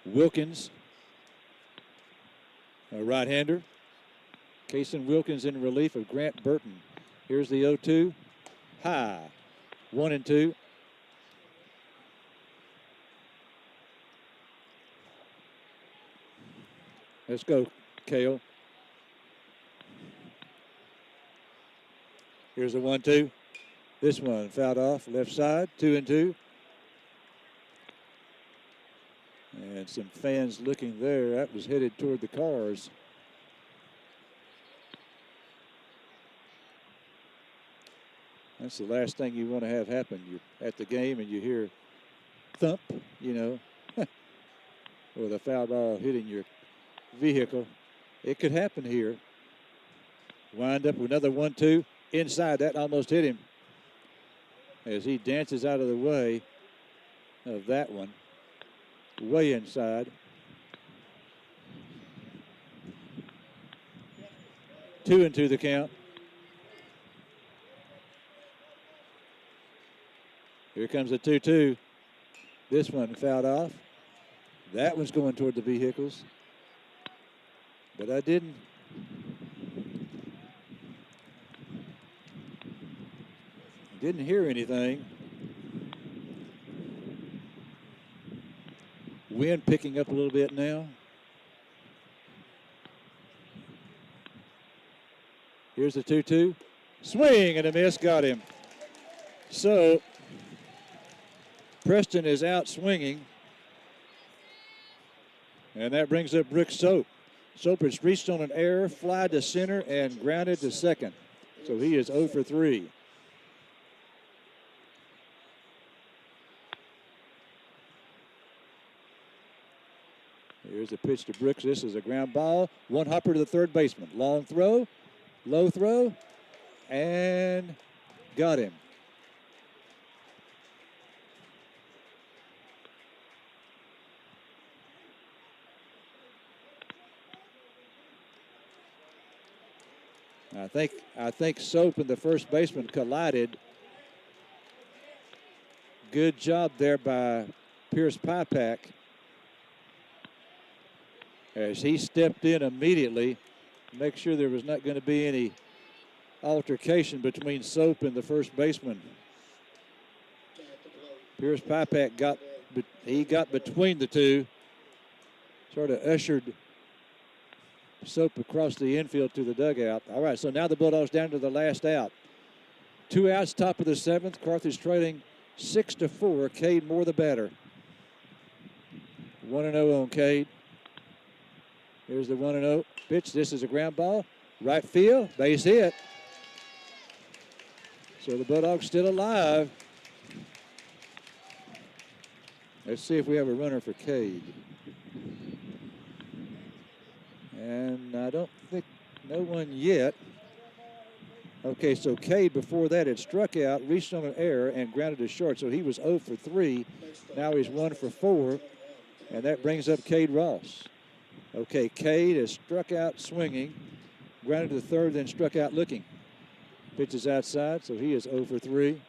Wilkins, a right-hander. Kason Wilkins in relief of Grant Burton. Here's the 0-2. High. 1-2. Let's go, Cale. Here's the 1-2. This one fouled off, left side, 2-2. And some fans looking there. That was headed toward the cars. That's the last thing you want to have happen. You're at the game and you hear thump, you know, or the foul ball hitting your vehicle. It could happen here. Wind up with another 1-2 inside. That almost hit him as he dances out of the way of that one. Way inside. 2-2 the count. Here comes the 2-2. This one fouled off. That one's going toward the vehicles. But I didn't hear anything. Wind picking up a little bit now. Here's the 2-2. Swing and a miss, got him. So Preston is out swinging. And that brings up Brooks Soap. Soap has reached on an error, fly to center, and grounded to second. So he is 0 for 3. Here's a pitch to Brooks. This is a ground ball. One hopper to the third baseman. Long throw, low throw, and got him. I think Soap and the first baseman collided. Good job there by Pierce Pipak as he stepped in immediately, make sure there was not going to be any altercation between Soap and the first baseman. Pierce Pipak got between the two, sort of ushered Soap across the infield to the dugout. All right, so now the Bulldogs down to the last out. 2 outs, top of the 7th. Carthage trailing 6-4. Cade Moore the batter. 1-0 on Cade. Here's the 1-0 pitch. This is a ground ball. Right field, base hit. So the Bulldogs still alive. Let's see if we have a runner for Cade. And I don't think, no one yet. Okay, so Cade before that had struck out, reached on an error, and grounded to short. So he was 0 for 3. Now he's 1 for 4. And that brings up Cade Ross. Okay, Cade has struck out swinging, grounded to the third, then struck out looking. Pitch is outside, so he is 0 for 3.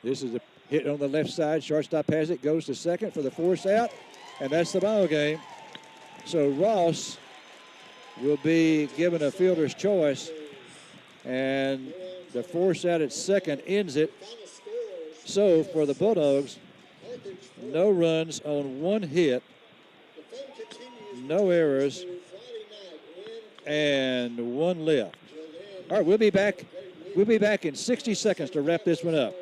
This is a hit on the left side. Shortstop has it, goes to second for the force out, and that's the ball game. So Ross will be given a fielder's choice, and the force out at second ends it. So for the Bulldogs, no runs on 1 hit, no errors, and 1 left. All right, we'll be back. We'll be back in 60 seconds to wrap this one up.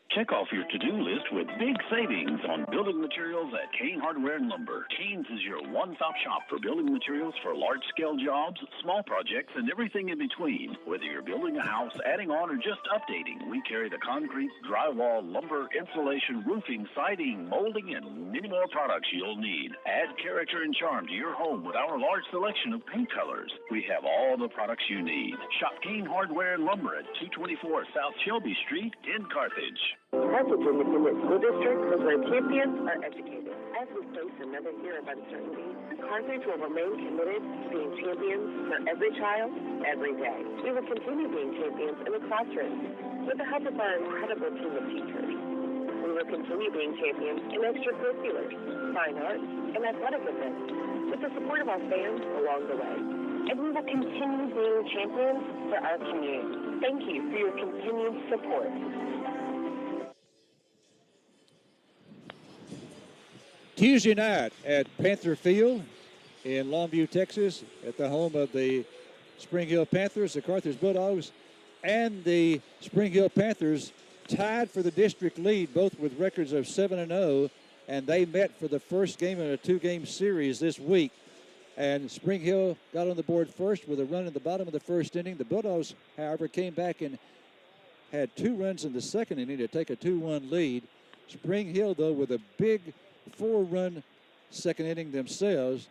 Check off your to-do list with big savings on building materials at Kane Hardware and Lumber. Kane's is your one-stop shop for building materials for large-scale jobs, small projects, and everything in between. Whether you're building a house, adding on, or just updating, we carry the concrete, drywall, lumber, insulation, roofing, siding, molding, and many more products you'll need. Add character and charm to your home with our large selection of paint colors. We have all the products you need. Shop Kane Hardware and Lumber at 224 South Shelby Street in Carthage. Carthage Independent School District is where champions are educated. As we face another year of uncertainty, Carthage will remain committed to being champions for every child, every day. We will continue being champions in the classroom with the help of our incredible team of teachers. We will continue being champions in extracurriculars, fine arts, and athletic events with the support of our fans along the way. And we will continue being champions for our community. Thank you for your continued support. Tuesday night at Panther Field in Longview, Texas, at the home of the Spring Hill Panthers, the Carthage Bulldogs, and the Spring Hill Panthers tied for the district lead, both with records of 7-0 and they met for the first game in a 2-game series this week. And Spring Hill got on the board first with a run in the bottom of the first inning. The Bulldogs, however, came back and had 2 runs in the second inning to take a 2-1 lead. Spring Hill, though, with a big 4-run second inning themselves.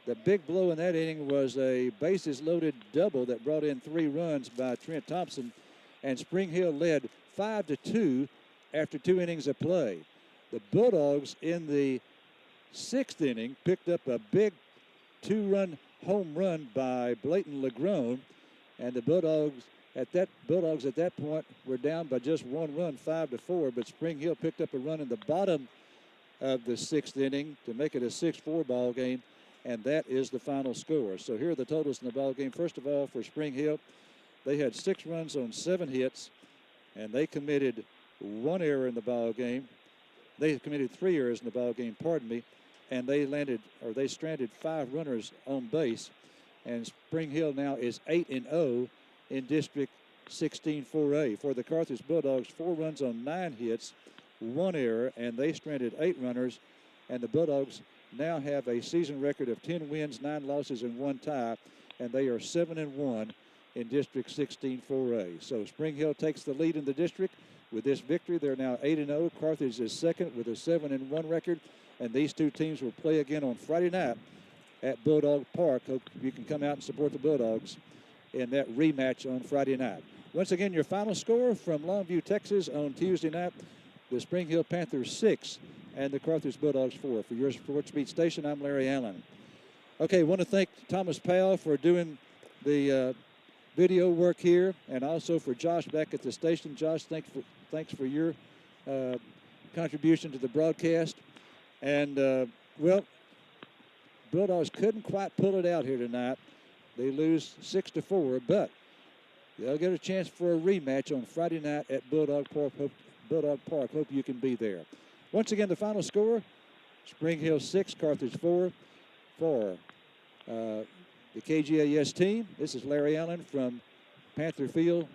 The big blow in that inning was a bases-loaded double that brought in 3 runs by Trent Thompson, and Spring Hill led 5-2 after 2 innings of play. The Bulldogs in the 6th inning picked up a big 2-run home run by Blayton Legrone, and the Bulldogs at that point were down by just 1 run, 5-4. But Spring Hill picked up a run in the bottom of the 6th inning to make it a 6-4 ball game, and that is the final score. So here are the totals in the ball game. First of all, for Spring Hill, they had 6 runs on 7 hits, and they committed 1 error in the ball game. They committed 3 errors in the ball game, pardon me, and they stranded 5 runners on base. And Spring Hill now is 8-0 in District 16 4A. For the Carthage Bulldogs, 4 runs on 9 hits, 1 error, and they stranded 8 runners. And the Bulldogs now have a season record of 10 wins, 9 losses, and 1 tie, and they are 7-1 in District 16 4A. So Spring Hill takes the lead in the district. With this victory, they're now 8-0. Carthage is second with a 7-1 record, and these 2 teams will play again on Friday night at Bulldog Park. Hope you can come out and support the Bulldogs in that rematch on Friday night. Once again, your final score from Longview, Texas on Tuesday night, the Spring Hill Panthers 6 and the Carthage Bulldogs 4. For your Sports Beat station, I'm Larry Allen. Okay, I want to thank Thomas Powell for doing the video work here, and also for Josh back at the station. Josh, thanks for your contribution to the broadcast. And, well, Bulldogs couldn't quite pull it out here tonight. They lose 6-4, but they'll get a chance for a rematch on Friday night at Bulldog Park. Hope you can be there. Once again, the final score, Spring Hill 6, Carthage 4 for the KGAS team. This is Larry Allen from Panther Field.